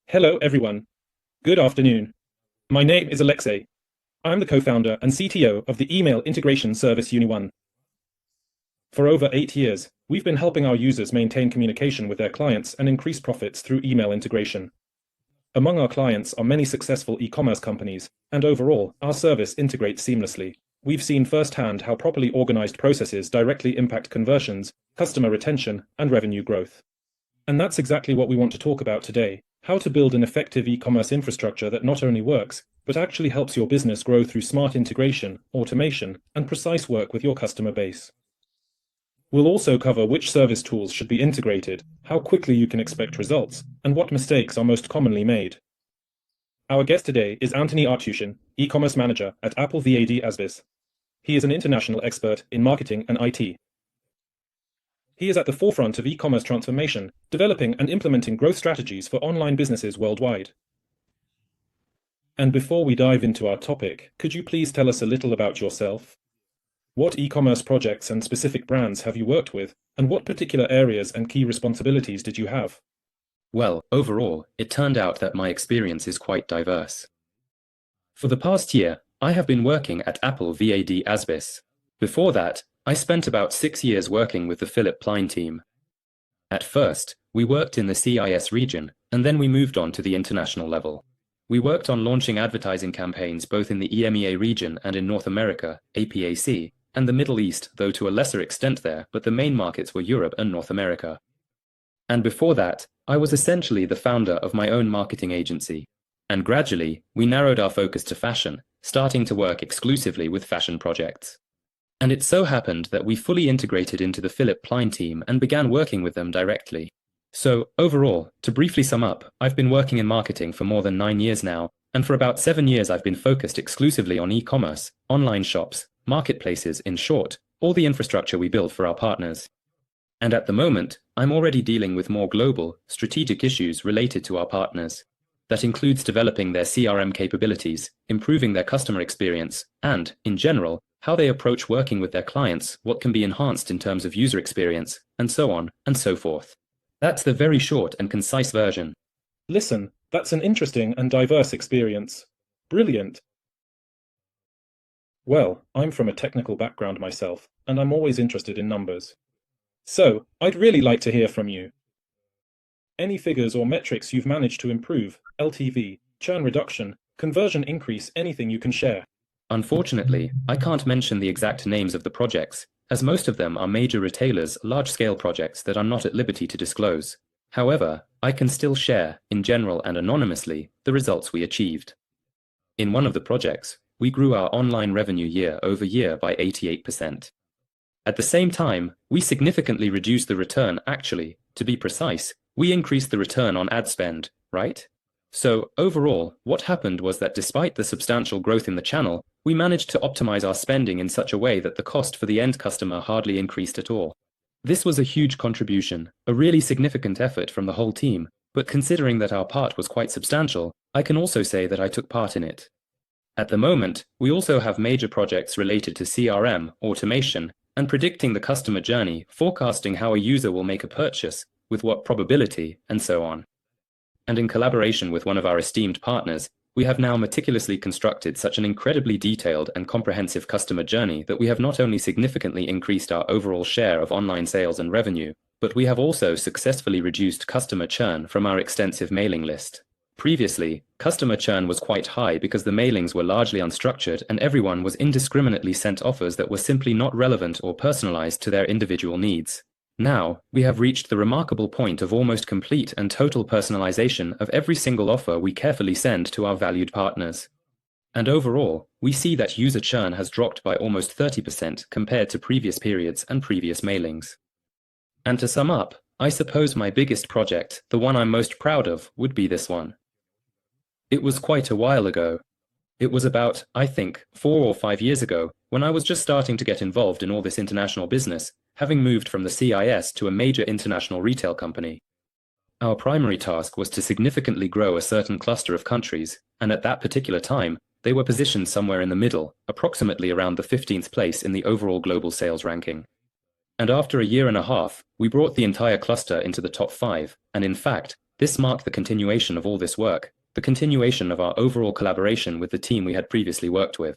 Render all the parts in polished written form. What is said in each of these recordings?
Hello, everyone. Good afternoon. My name is Alexei. I'm the co-founder and CTO of the email integration service Uni1. For over 8 years, we've been helping our users maintain communication with their clients and increase profits through email integration. Among our clients are many successful e-commerce companies, and overall, our service integrates seamlessly. We've seen firsthand how properly organized processes directly impact conversions, customer retention, and revenue growth. And that's exactly what we want to talk about today: how to build an effective e-commerce infrastructure that not only works, but actually helps your business grow through smart integration, automation, and precise work with your customer base. We'll also cover which service tools should be integrated, how quickly you can expect results, and what mistakes are most commonly made. Our guest today is Antony Artiushin, e-commerce manager at Apple VAD Asbis. He is an international expert in marketing and IT. He is at the forefront of e-commerce transformation, developing and implementing growth strategies for online businesses worldwide. And before we dive into our topic, could you please tell us a little about yourself? What e-commerce projects and specific brands have you worked with, and what particular areas and key responsibilities did you have? Well, overall, it turned out that my experience is quite diverse. For the past year, I have been working at Apple VAD Asbis. Before that, I spent about 6 years working with the Philip Plein team. At first, we worked in the CIS region, and then we moved on to the international level. We worked on launching advertising campaigns both in the EMEA region and in North America, APAC, and the Middle East, though to a lesser extent there, but the main markets were Europe and North America. And before that, I was essentially the founder of my own marketing agency. And gradually, we narrowed our focus to fashion, starting to work exclusively with fashion projects. And it so happened that we fully integrated into the Philip Plein team and began working with them directly. So, overall, to briefly sum up, I've been working in marketing for more than 9 years now, and for about 7 years I've been focused exclusively on e-commerce, online shops, marketplaces, in short, all the infrastructure we build for our partners. And at the moment, I'm already dealing with more global, strategic issues related to our partners. That includes developing their CRM capabilities, improving their customer experience, and, in general, how they approach working with their clients, what can be enhanced in terms of user experience, and so on and so forth. That's the very short and concise version. Listen, that's an interesting and diverse experience. Brilliant. Well, I'm from a technical background myself, and I'm always interested in numbers. So, I'd really like to hear from you. Any figures or metrics you've managed to improve: LTV, churn reduction, conversion increase, anything you can share? Unfortunately, I can't mention the exact names of the projects, as most of them are major retailers' large-scale projects that I'm not at liberty to disclose. However, I can still share, in general and anonymously, the results we achieved. In one of the projects, we grew our online revenue year over year by 88%. At the same time, we significantly reduced the return. Actually, to be precise, we increased the return on ad spend, right? So, overall, what happened was that despite the substantial growth in the channel, we managed to optimize our spending in such a way that the cost for the end customer hardly increased at all. This was a huge contribution, a really significant effort from the whole team, but considering that our part was quite substantial, I can also say that I took part in it. At the moment, we also have major projects related to CRM, automation, and predicting the customer journey, forecasting how a user will make a purchase, with what probability, and so on. And in collaboration with one of our esteemed partners, we have now meticulously constructed such an incredibly detailed and comprehensive customer journey that we have not only significantly increased our overall share of online sales and revenue, but we have also successfully reduced customer churn from our extensive mailing list. Previously, customer churn was quite high because the mailings were largely unstructured and everyone was indiscriminately sent offers that were simply not relevant or personalized to their individual needs. Now, we have reached the remarkable point of almost complete and total personalization of every single offer we carefully send to our valued partners. And overall, we see that user churn has dropped by almost 30% compared to previous periods and previous mailings. And to sum up, I suppose my biggest project, the one I'm most proud of, would be this one. It was quite a while ago. It was about, I think, 4 or 5 years ago, when I was just starting to get involved in all this international business, having moved from the CIS to a major international retail company. Our primary task was to significantly grow a certain cluster of countries, and at that particular time, they were positioned somewhere in the middle, approximately around the 15th place in the overall global sales ranking. And after a year and a half, we brought the entire cluster into the top 5, and in fact, This marked the continuation of all this work, the continuation of our overall collaboration with the team we had previously worked with.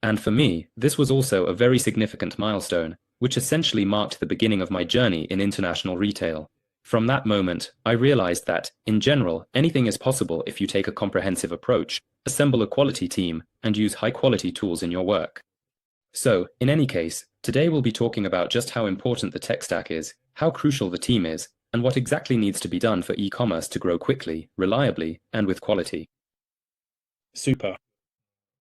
And for me, this was also a very significant milestone, which essentially marked the beginning of my journey in international retail. From that moment, I realized that, in general, anything is possible if you take a comprehensive approach, assemble a quality team, and use high-quality tools in your work. So, in any case, today we'll be talking about just how important the tech stack is, how crucial the team is, and what exactly needs to be done for e-commerce to grow quickly, reliably, and with quality. Super.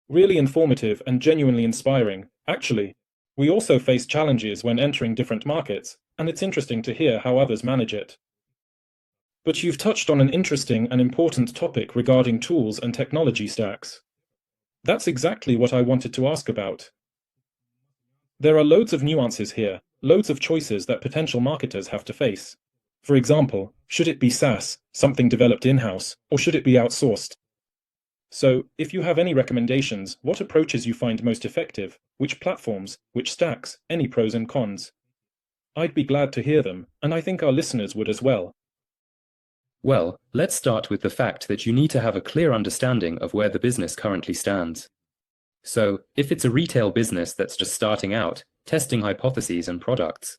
Really informative and genuinely inspiring. Actually, we also face challenges when entering different markets, and it's interesting to hear how others manage it. But you've touched on an interesting and important topic regarding tools and technology stacks. That's exactly what I wanted to ask about. There are loads of nuances here, loads of choices that potential marketers have to face. For example, should it be SaaS, something developed in-house, or should it be outsourced? So, if you have any recommendations, what approaches you find most effective, which platforms, which stacks, any pros and cons? I'd be glad to hear them, and I think our listeners would as well. Well, let's start with the fact that you need to have a clear understanding of where the business currently stands. So, if it's a retail business that's just starting out, testing hypotheses and products,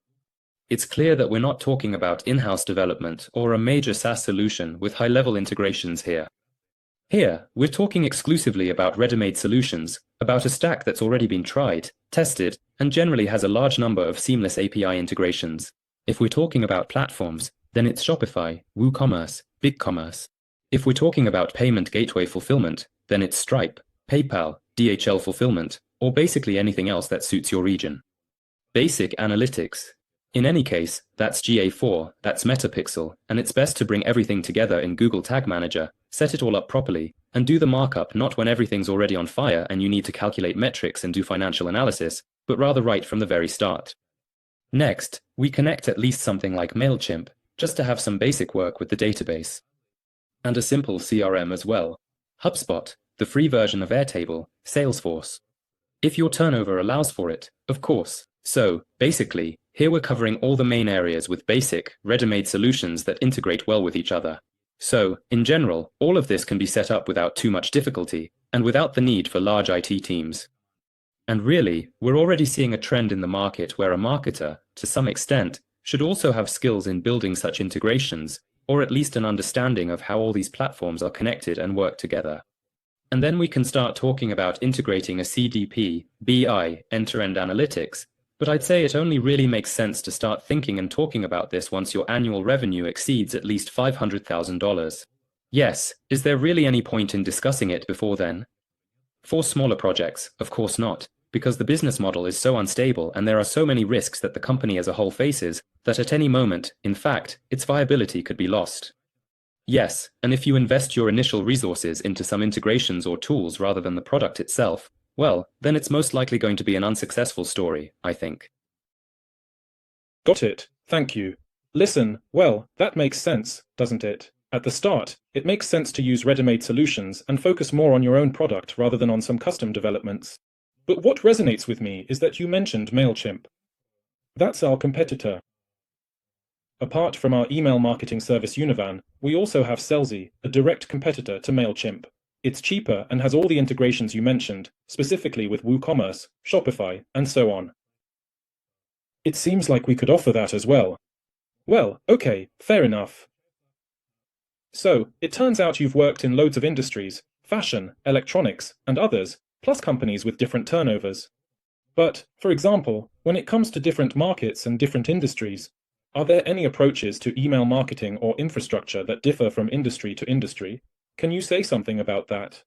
it's clear that we're not talking about in-house development or a major SaaS solution with high-level integrations here. Here, we're talking exclusively about ready-made solutions, about a stack that's already been tried, tested, and generally has a large number of seamless API integrations. If we're talking about platforms, then it's Shopify, WooCommerce, BigCommerce. If we're talking about payment gateway fulfillment, then it's Stripe, PayPal, DHL fulfillment, or basically anything else that suits your region. Basic analytics. In any case, that's GA4, that's Metapixel, and it's best to bring everything together in Google Tag Manager, set it all up properly, and do the markup not when everything's already on fire and you need to calculate metrics and do financial analysis, but rather right from the very start. Next, we connect at least something like MailChimp, just to have some basic work with the database. And a simple CRM as well. HubSpot, the free version of Airtable, Salesforce. If your turnover allows for it, of course. So, basically, here we're covering all the main areas with basic, ready-made solutions that integrate well with each other. So, in general, all of this can be set up without too much difficulty, and without the need for large IT teams. And really, we're already seeing a trend in the market where a marketer, to some extent, should also have skills in building such integrations, or at least an understanding of how all these platforms are connected and work together. And then we can start talking about integrating a CDP, BI, end-to-end analytics, but I'd say it only really makes sense to start thinking and talking about this once your annual revenue exceeds at least $500,000. Yes, is there really any point in discussing it before then? For smaller projects, of course not, because the business model is so unstable and there are so many risks that the company as a whole faces, that at any moment, in fact, its viability could be lost. Yes, and if you invest your initial resources into some integrations or tools rather than the product itself, well, then it's most likely going to be an unsuccessful story, I think. Got it, thank you. Listen, well, that makes sense, doesn't it? At the start, it makes sense to use ready-made solutions and focus more on your own product rather than on some custom developments. But what resonates with me is that you mentioned MailChimp. That's our competitor. Apart from our email marketing service Univan, we also have Sellsy, a direct competitor to MailChimp. It's cheaper and has all the integrations you mentioned, specifically with WooCommerce, Shopify, and so on. It seems like we could offer that as well. Well, okay, fair enough. So, it turns out you've worked in loads of industries, fashion, electronics, and others, plus companies with different turnovers. But, for example, when it comes to different markets and different industries, are there any approaches to email marketing or infrastructure that differ from industry to industry? Can you say something about that?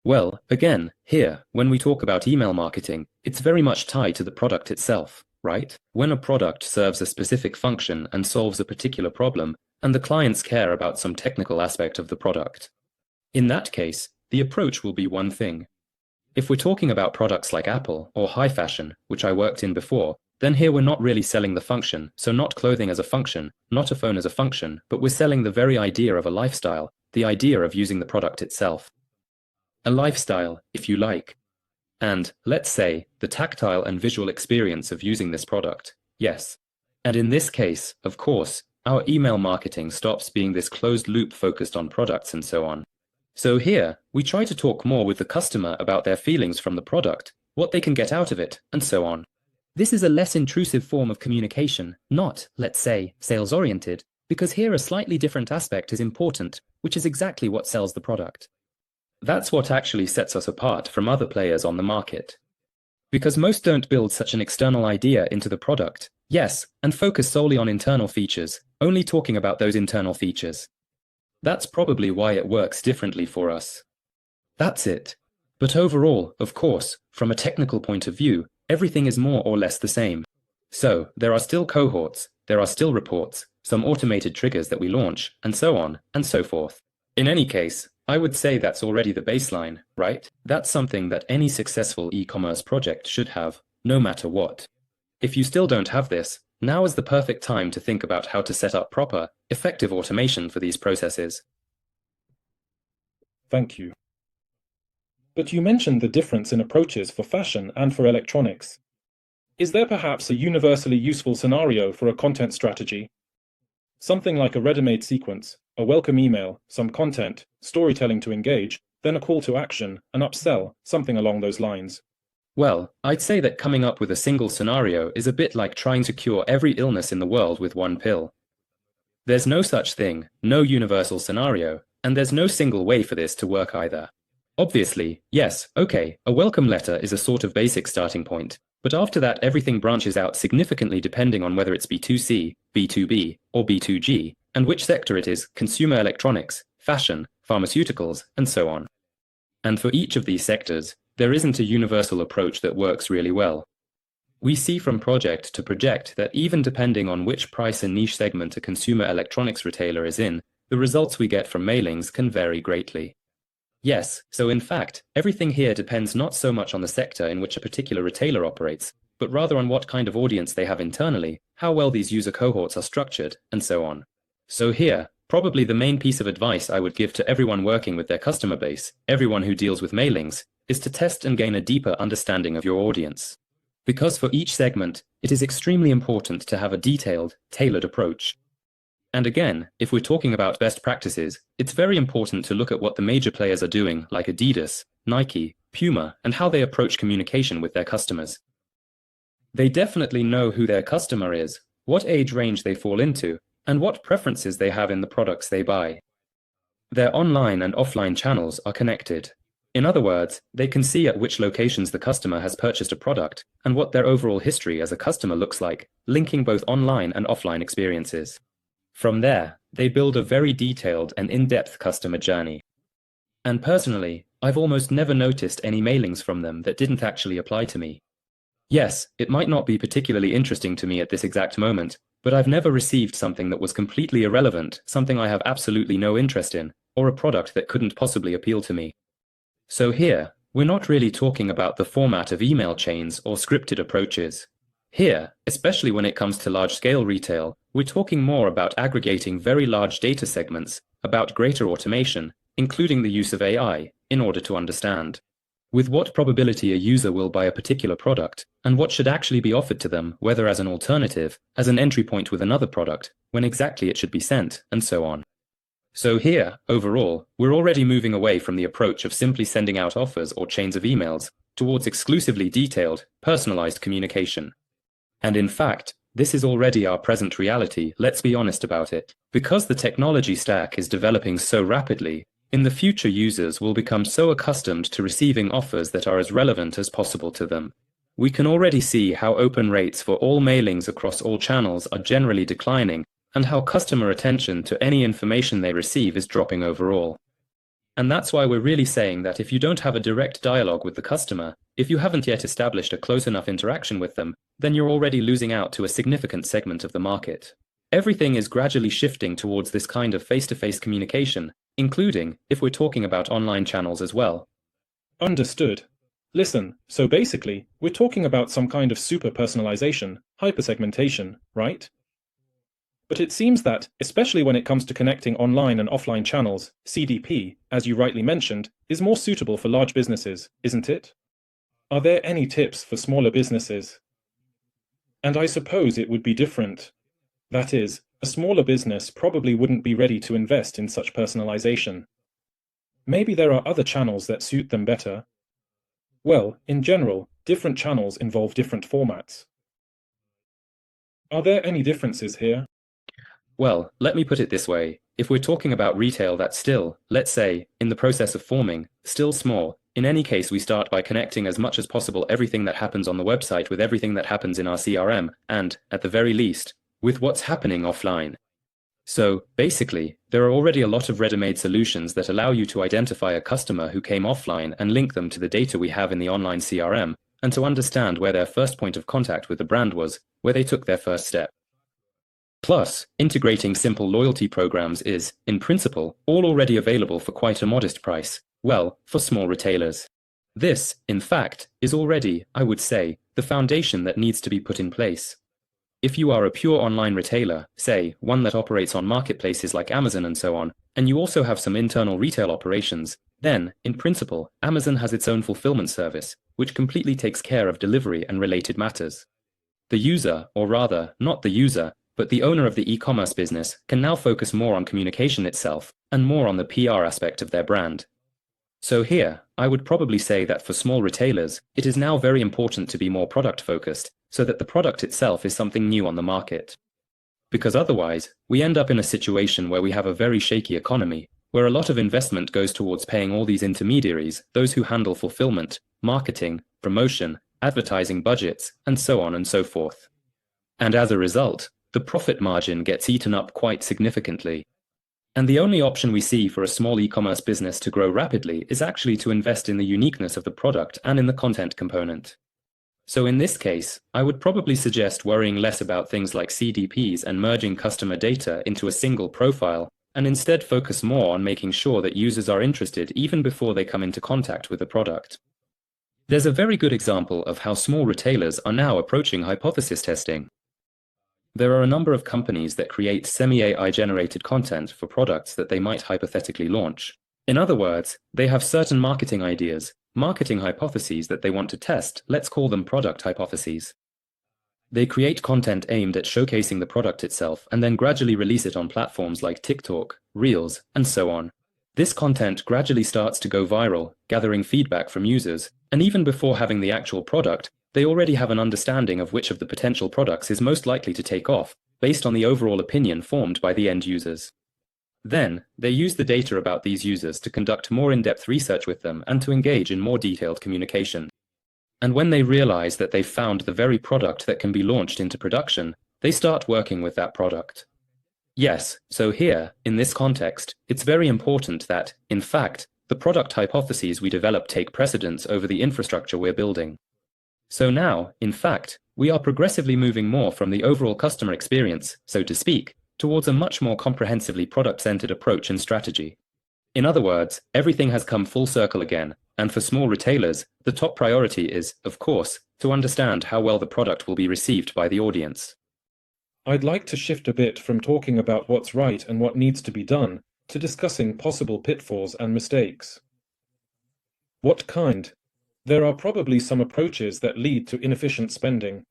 Well, again, here, when we talk about email marketing, it's very much tied to the product itself, right? When a product serves a specific function and solves a particular problem, and the clients care about some technical aspect of the product. In that case, the approach will be one thing. If we're talking about products like Apple or high fashion, which I worked in before, then here we're not really selling the function, so not clothing as a function, not a phone as a function, but we're selling the very idea of a lifestyle, the idea of using the product itself. A lifestyle, if you like. And, let's say, the tactile and visual experience of using this product, yes. And in this case, of course, Our email marketing stops being this closed loop focused on products and so on. So here, we try to talk more with the customer about their feelings from the product, what they can get out of it, and so on. This is a less intrusive form of communication, not, let's say, sales-oriented, because here a slightly different aspect is important, which is exactly what sells the product. That's what actually sets us apart from other players on the market. Because most don't build such an external idea into the product, yes, and focus solely on internal features, only talking about those internal features. That's probably why it works differently for us. That's it. But overall, of course, from a technical point of view, everything is more or less the same. So, there are still cohorts, there are still reports, some automated triggers that we launch, and so on, and so forth. In any case, I would say that's already the baseline, right? That's something that any successful e-commerce project should have, no matter what. If you still don't have this, now is the perfect time to think about how to set up proper, effective automation for these processes. Thank you. But you mentioned the difference in approaches for fashion and for electronics. Is there perhaps a universally useful scenario for a content strategy? Something like a ready-made sequence, a welcome email, some content, storytelling to engage, then a call to action, an upsell, something along those lines. Well, I'd say that coming up with a single scenario is a bit like trying to cure every illness in the world with one pill. There's no such thing, no universal scenario, and there's no single way for this to work either. Obviously, yes, okay, a welcome letter is a sort of basic starting point, but after that everything branches out significantly depending on whether it's B2C, B2B, or B2G, and which sector it is, consumer electronics, fashion, pharmaceuticals, and so on. And for each of these sectors, there isn't a universal approach that works really well. We see from project to project that even depending on which price and niche segment a consumer electronics retailer is in, the results we get from mailings can vary greatly. Yes, so in fact, everything here depends not so much on the sector in which a particular retailer operates, but rather on what kind of audience they have internally, how well these user cohorts are structured, and so on. So here, probably the main piece of advice I would give to everyone working with their customer base, everyone who deals with mailings, is to test and gain a deeper understanding of your audience. Because for each segment, it is extremely important to have a detailed, tailored approach. And again, if we're talking about best practices, it's very important to look at what the major players are doing, like Adidas, Nike, Puma, and how they approach communication with their customers. They definitely know who their customer is, what age range they fall into, and what preferences they have in the products they buy. Their online and offline channels are connected. In other words, they can see at which locations the customer has purchased a product and what their overall history as a customer looks like, linking both online and offline experiences. From there, they build a very detailed and in-depth customer journey. And personally, I've almost never noticed any mailings from them that didn't actually apply to me. Yes, it might not be particularly interesting to me at this exact moment, but I've never received something that was completely irrelevant, something I have absolutely no interest in, or a product that couldn't possibly appeal to me. So here, we're not really talking about the format of email chains or scripted approaches. Here, especially when it comes to large-scale retail, we're talking more about aggregating very large data segments, about greater automation, including the use of AI, in order to understand with what probability a user will buy a particular product, and what should actually be offered to them, whether as an alternative, as an entry point with another product, when exactly it should be sent, and so on. So here, overall, we're already moving away from the approach of simply sending out offers or chains of emails, towards exclusively detailed, personalized communication. And in fact, this is already our present reality, let's be honest about it. Because the technology stack is developing so rapidly, in the future users will become so accustomed to receiving offers that are as relevant as possible to them. We can already see how open rates for all mailings across all channels are generally declining, and how customer attention to any information they receive is dropping overall. And that's why we're really saying that if you don't have a direct dialogue with the customer, if you haven't yet established a close enough interaction with them, then you're already losing out to a significant segment of the market. Everything is gradually shifting towards this kind of face-to-face communication, including, if we're talking about online channels as well. Understood. Listen, so basically, we're talking about some kind of super personalization, hyper-segmentation, right? But it seems that, especially when it comes to connecting online and offline channels, CDP, as you rightly mentioned, is more suitable for large businesses, isn't it? Are there any tips for smaller businesses? And I suppose it would be different. That is, A smaller business probably wouldn't be ready to invest in such personalization. Maybe there are other channels that suit them better. Well, in general, different channels involve different formats. Are there any differences here? Well, let me put it this way. If we're talking about retail that's still, let's say, in the process of forming, still small, in any case we start by connecting as much as possible everything that happens on the website with everything that happens in our CRM, and, at the very least, with what's happening offline. So, basically, there are already a lot of ready-made solutions that allow you to identify a customer who came offline and link them to the data we have in the online CRM, and to understand where their first point of contact with the brand was, where they took their first step. Plus, integrating simple loyalty programs is, in principle, all already available for quite a modest price, well, for small retailers. This, in fact, is already, I would say, the foundation that needs to be put in place. If you are a pure online retailer, say, one that operates on marketplaces like Amazon and so on, and you also have some internal retail operations, then, in principle, Amazon has its own fulfillment service, which completely takes care of delivery and related matters. The user, or rather, not the user, but the owner of the e-commerce business can now focus more on communication itself and more on the PR aspect of their brand. So here, I would probably say that for small retailers, it is now very important to be more product-focused so that the product itself is something new on the market. Because otherwise, we end up in a situation where we have a very shaky economy, where a lot of investment goes towards paying all these intermediaries, those who handle fulfillment, marketing, promotion, advertising budgets, and so on and so forth. And as a result, the profit margin gets eaten up quite significantly. And the only option we see for a small e-commerce business to grow rapidly is actually to invest in the uniqueness of the product and in the content component. So in this case, I would probably suggest worrying less about things like CDPs and merging customer data into a single profile, and instead focus more on making sure that users are interested even before they come into contact with the product. There's a very good example of how small retailers are now approaching hypothesis testing. There are a number of companies that create semi-AI generated content for products that they might hypothetically launch. In other words, they have certain marketing ideas, marketing hypotheses that they want to test, let's call them product hypotheses. They create content aimed at showcasing the product itself and then gradually release it on platforms like TikTok, Reels, and so on. This content gradually starts to go viral, gathering feedback from users, and even before having the actual product, they already have an understanding of which of the potential products is most likely to take off, based on the overall opinion formed by the end users. Then, they use the data about these users to conduct more in-depth research with them and to engage in more detailed communication. And when they realize that they've found the very product that can be launched into production, they start working with that product. Yes, so here, in this context, it's very important that, in fact, the product hypotheses we develop take precedence over the infrastructure we're building. So now, in fact, we are progressively moving more from the overall customer experience, so to speak, towards a much more comprehensively product-centered approach and strategy. In other words, everything has come full circle again, and for small retailers, the top priority is, of course, to understand how well the product will be received by the audience. I'd like to shift a bit from talking about what's right and what needs to be done to discussing possible pitfalls and mistakes. What kind? There are probably some approaches that lead to inefficient spending.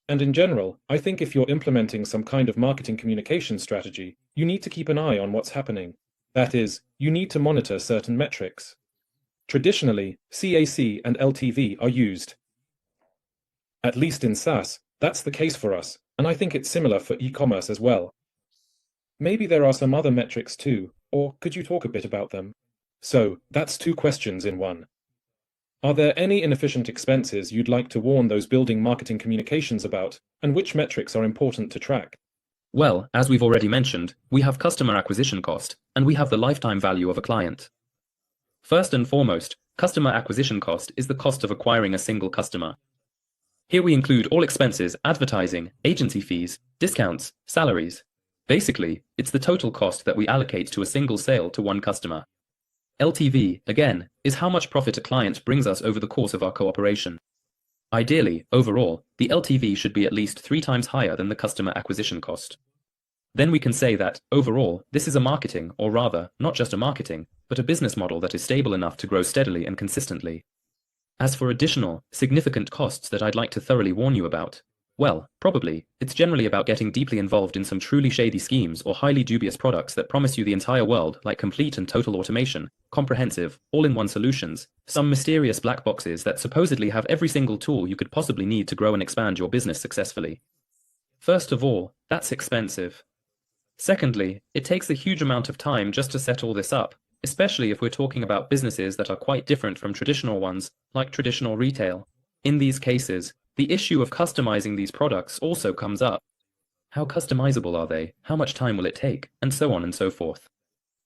And in general, I think if you're implementing some kind of marketing communication strategy, you need to keep an eye on what's happening. That is, you need to monitor certain metrics. Traditionally, CAC and LTV are used. At least in SaaS, that's the case for us, and I think it's similar for e-commerce as well. Maybe there are some other metrics too, or could you talk a bit about them? So, that's two questions in one. Are there any inefficient expenses you'd like to warn those building marketing communications about, and which metrics are important to track? Well, as we've already mentioned, we have customer acquisition cost, and we have the lifetime value of a client. First and foremost, customer acquisition cost is the cost of acquiring a single customer. Here we include all expenses, advertising, agency fees, discounts, salaries. Basically, it's the total cost that we allocate to a single sale to one customer. LTV, again, is how much profit a client brings us over the course of our cooperation. Ideally, overall, the LTV should be at least 3 times higher than the customer acquisition cost. Then we can say that, overall, this is a marketing, or rather, not just a marketing, but a business model that is stable enough to grow steadily and consistently. As for additional, significant costs that I'd like to thoroughly warn you about, Well, probably, it's generally about getting deeply involved in some truly shady schemes or highly dubious products that promise you the entire world, like complete and total automation, comprehensive, all-in-one solutions, some mysterious black boxes that supposedly have every single tool you could possibly need to grow and expand your business successfully. First of all, that's expensive. Secondly, it takes a huge amount of time just to set all this up, especially if we're talking about businesses that are quite different from traditional ones, like traditional retail. In these cases, the issue of customizing these products also comes up. How customizable are they? How much time will it take? And so on and so forth.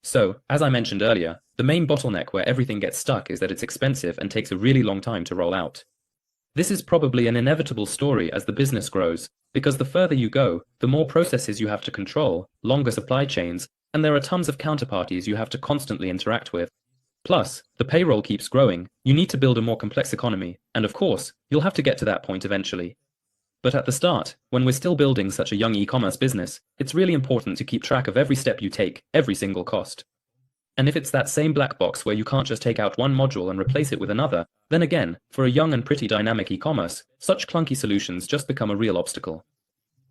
So, as I mentioned earlier, the main bottleneck where everything gets stuck is that it's expensive and takes a really long time to roll out. This is probably an inevitable story as the business grows, because the further you go, the more processes you have to control, longer supply chains, and there are tons of counterparties you have to constantly interact with. Plus, the payroll keeps growing, you need to build a more complex economy, and of course, you'll have to get to that point eventually. But at the start, when we're still building such a young e-commerce business, it's really important to keep track of every step you take, every single cost. And if it's that same black box where you can't just take out one module and replace it with another, then again, for a young and pretty dynamic e-commerce, such clunky solutions just become a real obstacle.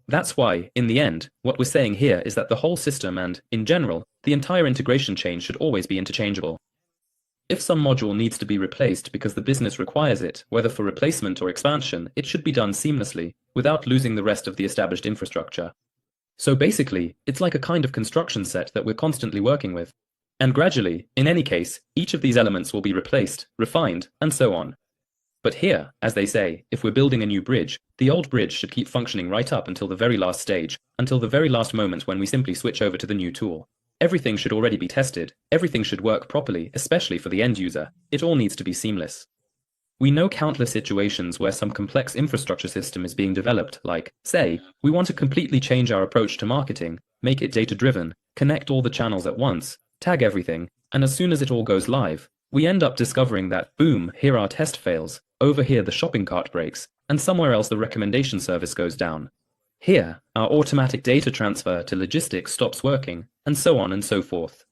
That's why, in the end, what we're saying here is that the whole system and, in general, the entire integration chain should always be interchangeable. If some module needs to be replaced because the business requires it, whether for replacement or expansion, it should be done seamlessly, without losing the rest of the established infrastructure. So basically, it's like a kind of construction set that we're constantly working with. And gradually, in any case, each of these elements will be replaced, refined, and so on. But here, as they say, if we're building a new bridge, the old bridge should keep functioning right up until the very last stage, until the very last moment when we simply switch over to the new tool. Everything should already be tested, everything should work properly, especially for the end user. It all needs to be seamless. We know countless situations where some complex infrastructure system is being developed, like, say, we want to completely change our approach to marketing, make it data-driven, connect all the channels at once, tag everything, and as soon as it all goes live, we end up discovering that, boom, here our test fails, over here the shopping cart breaks, and somewhere else the recommendation service goes down. Here, our automatic data transfer to logistics stops working, and so on and so forth.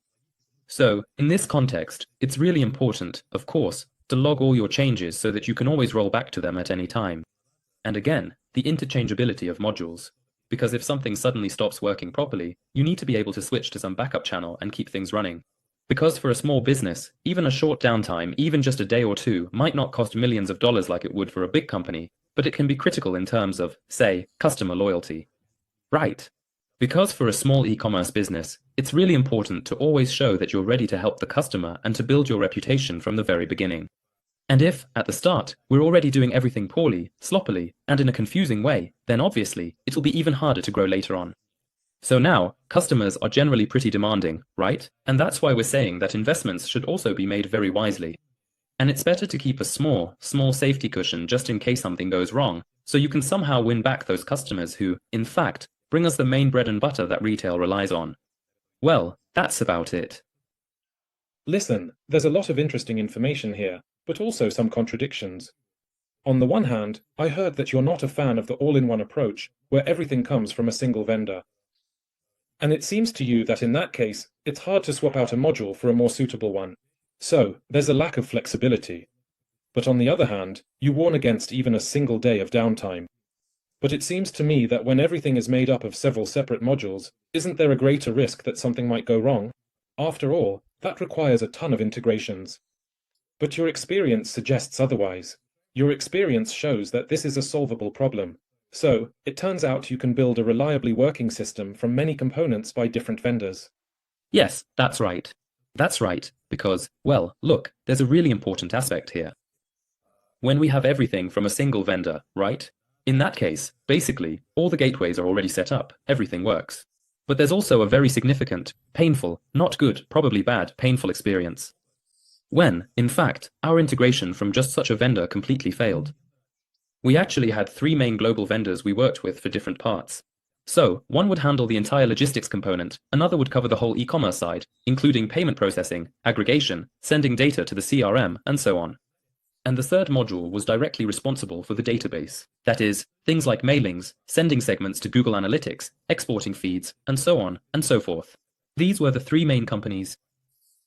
So, in this context, it's really important, of course, to log all your changes so that you can always roll back to them at any time. And again, the interchangeability of modules. Because if something suddenly stops working properly, you need to be able to switch to some backup channel and keep things running. Because for a small business, even a short downtime, even just a day or two, might not cost millions of dollars like it would for a big company, but it can be critical in terms of, say, customer loyalty. Right. Because for a small e-commerce business, it's really important to always show that you're ready to help the customer and to build your reputation from the very beginning. And if, at the start, we're already doing everything poorly, sloppily, and in a confusing way, then obviously, it'll be even harder to grow later on. So now, customers are generally pretty demanding, right? And that's why we're saying that investments should also be made very wisely. And it's better to keep a small safety cushion just in case something goes wrong, so you can somehow win back those customers who, in fact, bring us the main bread and butter that retail relies on. Well, that's about it. Listen, there's a lot of interesting information here, but also some contradictions. On the one hand, I heard that you're not a fan of the all-in-one approach, where everything comes from a single vendor. And it seems to you that in that case, it's hard to swap out a module for a more suitable one. So, there's a lack of flexibility. But on the other hand, you warn against even a single day of downtime. But it seems to me that when everything is made up of several separate modules, isn't there a greater risk that something might go wrong? After all, that requires a ton of integrations. But your experience suggests otherwise. Your experience shows that this is a solvable problem. So, it turns out you can build a reliably working system from many components by different vendors. Yes, that's right. That's right, because, well, look, there's a really important aspect here. When we have everything from a single vendor, right? In that case, basically, all the gateways are already set up, everything works. But there's also a very significant, painful, not good, probably bad, painful experience. When, in fact, our integration from just such a vendor completely failed. We actually had 3 main global vendors we worked with for different parts. So, one would handle the entire logistics component, another would cover the whole e-commerce side, including payment processing, aggregation, sending data to the CRM, and so on. And the third module was directly responsible for the database. That is, things like mailings, sending segments to Google Analytics, exporting feeds, and so on, and so forth. These were the 3 main companies.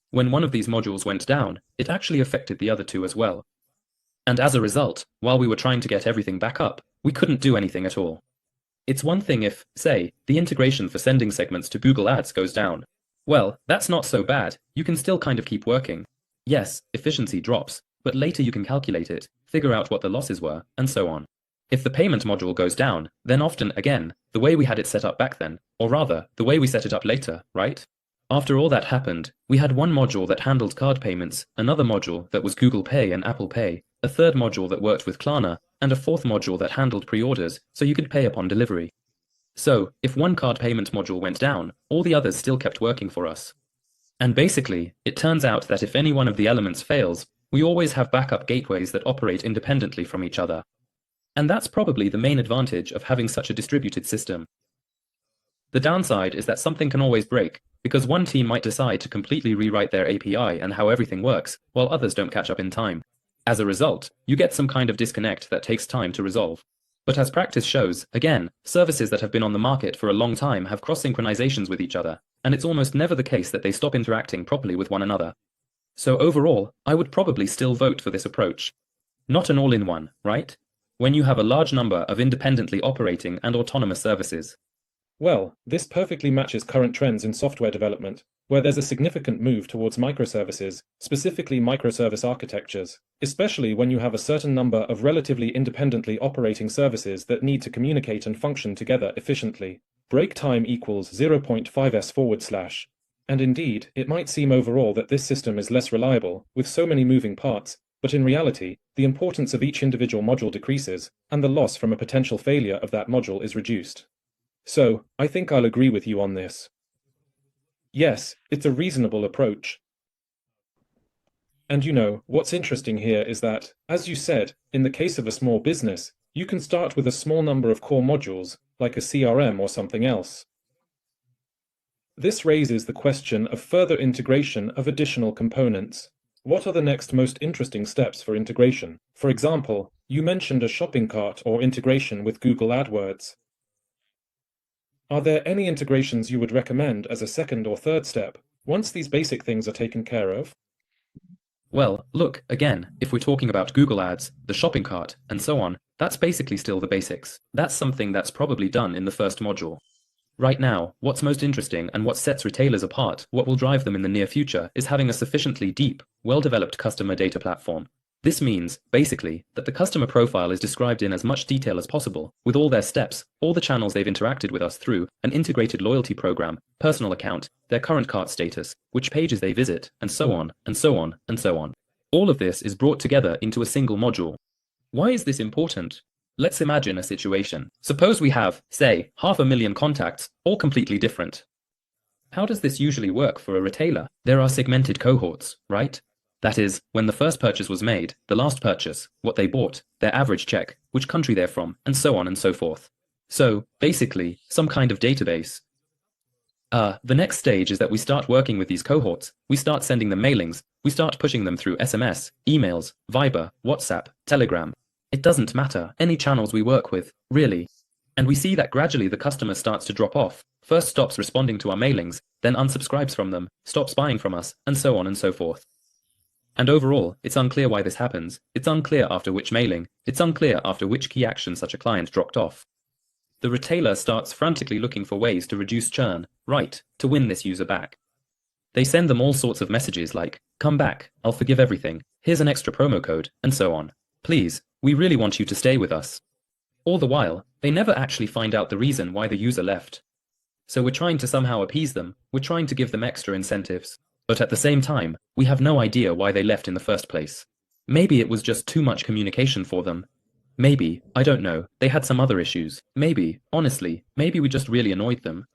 When one of these modules went down, it actually affected the other 2 as well. And as a result, while we were trying to get everything back up, we couldn't do anything at all. It's one thing if, say, the integration for sending segments to Google Ads goes down. Well, that's not so bad, you can still kind of keep working. Yes, efficiency drops, but later you can calculate it, figure out what the losses were, and so on. If the payment module goes down, then often, again, the way we had it set up back then, or rather, the way we set it up later, right? After all that happened, we had one module that handled card payments, another module that was Google Pay and Apple Pay, a third module that worked with Klarna, and a fourth module that handled pre-orders, so you could pay upon delivery. So, if one card payment module went down, all the others still kept working for us. And basically, it turns out that if any one of the elements fails, we always have backup gateways that operate independently from each other. And that's probably the main advantage of having such a distributed system. The downside is that something can always break, because one team might decide to completely rewrite their API and how everything works, while others don't catch up in time. As a result, you get some kind of disconnect that takes time to resolve. But as practice shows, again, services that have been on the market for a long time have cross-synchronizations with each other, and it's almost never the case that they stop interacting properly with one another. So overall, I would probably still vote for this approach. Not an all-in-one, right? When you have a large number of independently operating and autonomous services. Well, this perfectly matches current trends in software development, where there's a significant move towards microservices, specifically microservice architectures, especially when you have a certain number of relatively independently operating services that need to communicate and function together efficiently. Break time equals 0.5s/. And indeed, it might seem overall that this system is less reliable, with so many moving parts, but in reality, the importance of each individual module decreases, and the loss from a potential failure of that module is reduced. So, I think I'll agree with you on this. Yes, it's a reasonable approach. And you know, what's interesting here is that, as you said, in the case of a small business, you can start with a small number of core modules, like a CRM or something else. This raises the question of further integration of additional components. What are the next most interesting steps for integration? For example, you mentioned a shopping cart or integration with Google AdWords. Are there any integrations you would recommend as a second or third step, once these basic things are taken care of? Well, look, again, if we're talking about Google Ads, the shopping cart, and so on, that's basically still the basics. That's something that's probably done in the first module. Right now, what's most interesting and what sets retailers apart, what will drive them in the near future, is having a sufficiently deep, well-developed customer data platform. This means, basically, that the customer profile is described in as much detail as possible, with all their steps, all the channels they've interacted with us through, an integrated loyalty program, personal account, their current cart status, which pages they visit, and so on, and so on, and so on. All of this is brought together into a single module. Why is this important? Let's imagine a situation. Suppose we have, say, 500,000 contacts, all completely different. How does this usually work for a retailer? There are segmented cohorts, right? That is, when the first purchase was made, the last purchase, what they bought, their average check, which country they're from, and so on and so forth. So, basically, some kind of database. The next stage is that we start working with these cohorts, we start sending them mailings, we start pushing them through SMS, emails, Viber, WhatsApp, Telegram. It doesn't matter, any channels we work with, really. And we see that gradually the customer starts to drop off, first stops responding to our mailings, then unsubscribes from them, stops buying from us, and so on and so forth. And overall, it's unclear why this happens, it's unclear after which mailing, it's unclear after which key action such a client dropped off. The retailer starts frantically looking for ways to reduce churn, right, to win this user back. They send them all sorts of messages like, come back, I'll forgive everything, here's an extra promo code, and so on. Please, we really want you to stay with us. All the while, they never actually find out the reason why the user left. So we're trying to somehow appease them, we're trying to give them extra incentives. But at the same time, we have no idea why they left in the first place. Maybe it was just too much communication for them. Maybe, I don't know, they had some other issues. Maybe, honestly, maybe we just really annoyed them.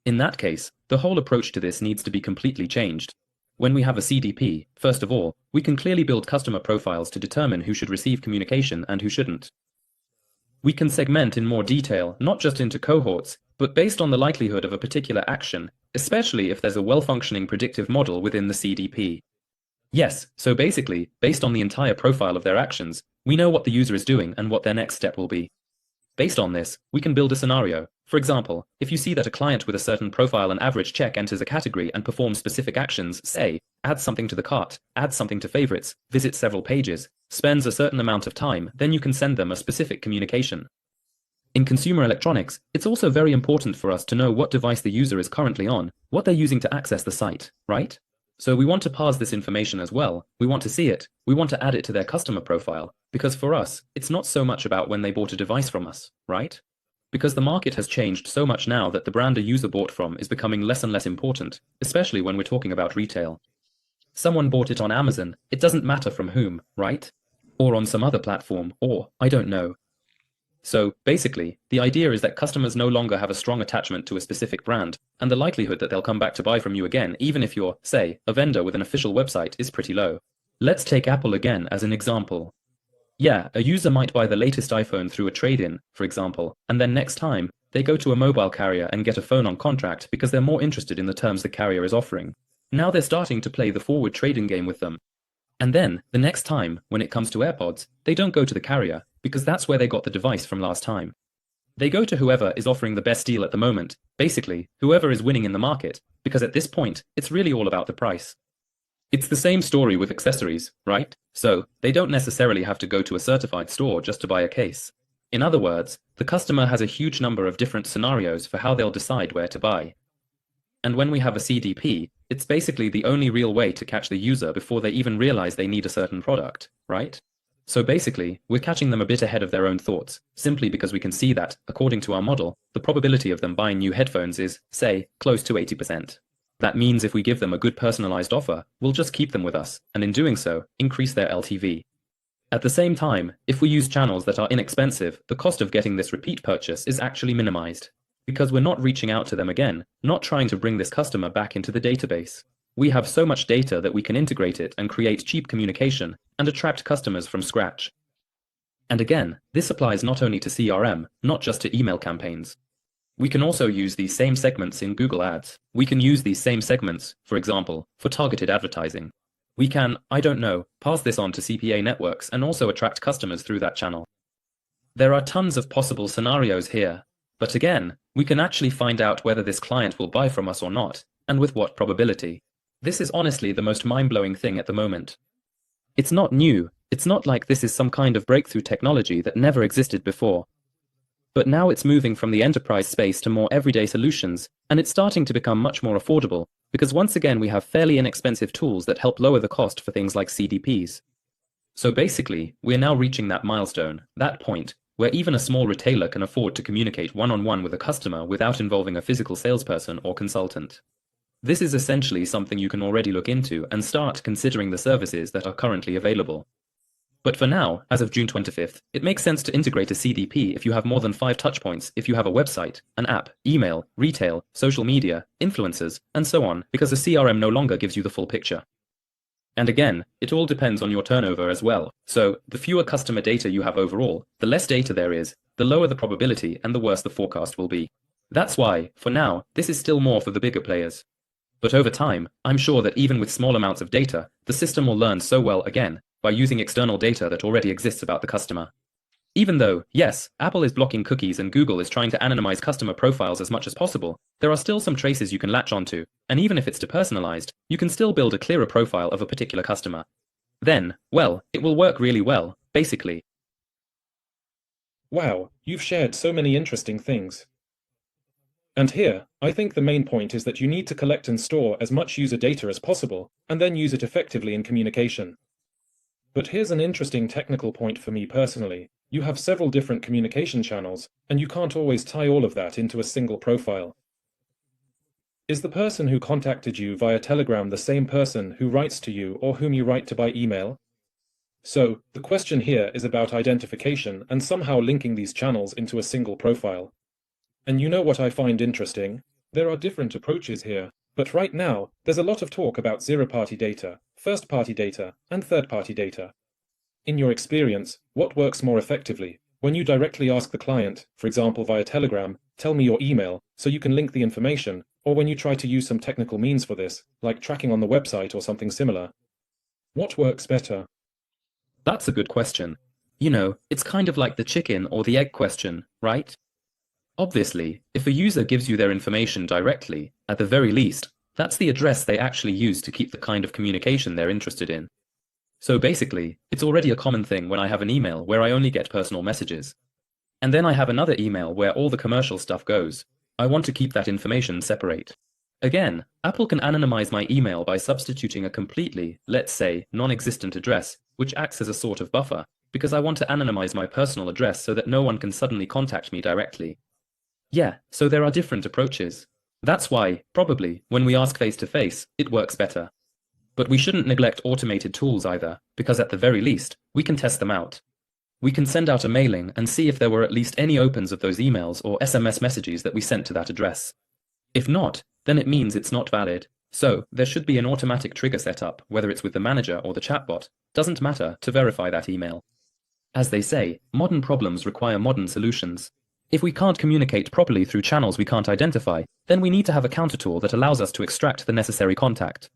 In that case, the whole approach to this needs to be completely changed. When we have a CDP, first of all, we can clearly build customer profiles to determine who should receive communication and who shouldn't. We can segment in more detail, not just into cohorts, but based on the likelihood of a particular action, especially if there's a well-functioning predictive model within the CDP. Yes, so basically, based on the entire profile of their actions, we know what the user is doing and what their next step will be. Based on this, we can build a scenario. For example, if you see that a client with a certain profile and average check enters a category and performs specific actions, say, adds something to the cart, adds something to favorites, visits several pages, spends a certain amount of time, then you can send them a specific communication. In consumer electronics, it's also very important for us to know what device the user is currently on, what they're using to access the site, right? So we want to parse this information as well. We want to see it. We want to add it to their customer profile, because for us, it's not so much about when they bought a device from us, right? Because the market has changed so much now that the brand a user bought from is becoming less and less important, especially when we're talking about retail. Someone bought it on Amazon, it doesn't matter from whom, right? Or on some other platform, or, I don't know. So, basically, the idea is that customers no longer have a strong attachment to a specific brand, and the likelihood that they'll come back to buy from you again, even if you're, say, a vendor with an official website, is pretty low. Let's take Apple again as an example. Yeah, a user might buy the latest iPhone through a trade-in, for example, and then next time, they go to a mobile carrier and get a phone on contract because they're more interested in the terms the carrier is offering. Now they're starting to play the forward trading game with them. And then, the next time, when it comes to AirPods, they don't go to the carrier, because that's where they got the device from last time. They go to whoever is offering the best deal at the moment, basically, whoever is winning in the market, because at this point, it's really all about the price. It's the same story with accessories, right? So, they don't necessarily have to go to a certified store just to buy a case. In other words, the customer has a huge number of different scenarios for how they'll decide where to buy. And when we have a CDP, it's basically the only real way to catch the user before they even realize they need a certain product, right? So basically, we're catching them a bit ahead of their own thoughts, simply because we can see that, according to our model, the probability of them buying new headphones is, say, close to 80%. That means if we give them a good personalized offer, we'll just keep them with us, and in doing so, increase their LTV. At the same time, if we use channels that are inexpensive, the cost of getting this repeat purchase is actually minimized. Because we're not reaching out to them again, not trying to bring this customer back into the database. We have so much data that we can integrate it and create cheap communication and attract customers from scratch. And again, this applies not only to CRM, not just to email campaigns. We can also use these same segments in Google Ads. We can use these same segments, for example, for targeted advertising. We can, I don't know, pass this on to CPA networks and also attract customers through that channel. There are tons of possible scenarios here, but again, we can actually find out whether this client will buy from us or not, and with what probability. This is honestly the most mind-blowing thing at the moment. It's not new, it's not like this is some kind of breakthrough technology that never existed before. But now it's moving from the enterprise space to more everyday solutions, and it's starting to become much more affordable, because once again we have fairly inexpensive tools that help lower the cost for things like CDPs. So basically, we're now reaching that milestone, that point, where even a small retailer can afford to communicate one-on-one with a customer without involving a physical salesperson or consultant. This is essentially something you can already look into and start considering the services that are currently available. But for now, as of June 25th, it makes sense to integrate a CDP if you have more than 5 touchpoints, if you have a website, an app, email, retail, social media, influencers, and so on, because a CRM no longer gives you the full picture. And again, it all depends on your turnover as well. So, the fewer customer data you have overall, the less data there is, the lower the probability and the worse the forecast will be. That's why, for now, this is still more for the bigger players. But over time, I'm sure that even with small amounts of data, the system will learn so well again, by using external data that already exists about the customer. Even though, yes, Apple is blocking cookies and Google is trying to anonymize customer profiles as much as possible, there are still some traces you can latch onto, and even if it's depersonalized, you can still build a clearer profile of a particular customer. Then, well, it will work really well, basically. Wow, you've shared so many interesting things. And here, I think the main point is that you need to collect and store as much user data as possible, and then use it effectively in communication. But here's an interesting technical point for me personally. You have several different communication channels, and you can't always tie all of that into a single profile. Is the person who contacted you via Telegram the same person who writes to you or whom you write to by email? So, the question here is about identification and somehow linking these channels into a single profile. And you know what I find interesting? There are different approaches here, but right now, there's a lot of talk about zero-party data, first-party data, and third-party data. In your experience, what works more effectively? When you directly ask the client, for example via Telegram, tell me your email, so you can link the information, or when you try to use some technical means for this, like tracking on the website or something similar? What works better? That's a good question. You know, it's kind of like the chicken or the egg question, right? Obviously, if a user gives you their information directly, at the very least, that's the address they actually use to keep the kind of communication they're interested in. So basically, it's already a common thing when I have an email where I only get personal messages. And then I have another email where all the commercial stuff goes. I want to keep that information separate. Again, Apple can anonymize my email by substituting a completely, let's say, non-existent address, which acts as a sort of buffer, because I want to anonymize my personal address so that no one can suddenly contact me directly. Yeah, so there are different approaches. That's why, probably, when we ask face-to-face, it works better. But we shouldn't neglect automated tools either, because at the very least, we can test them out. We can send out a mailing and see if there were at least any opens of those emails or SMS messages that we sent to that address. If not, then it means it's not valid. So, there should be an automatic trigger set up, whether it's with the manager or the chatbot, doesn't matter, to verify that email. As they say, modern problems require modern solutions. If we can't communicate properly through channels we can't identify, then we need to have a counter tool that allows us to extract the necessary contact.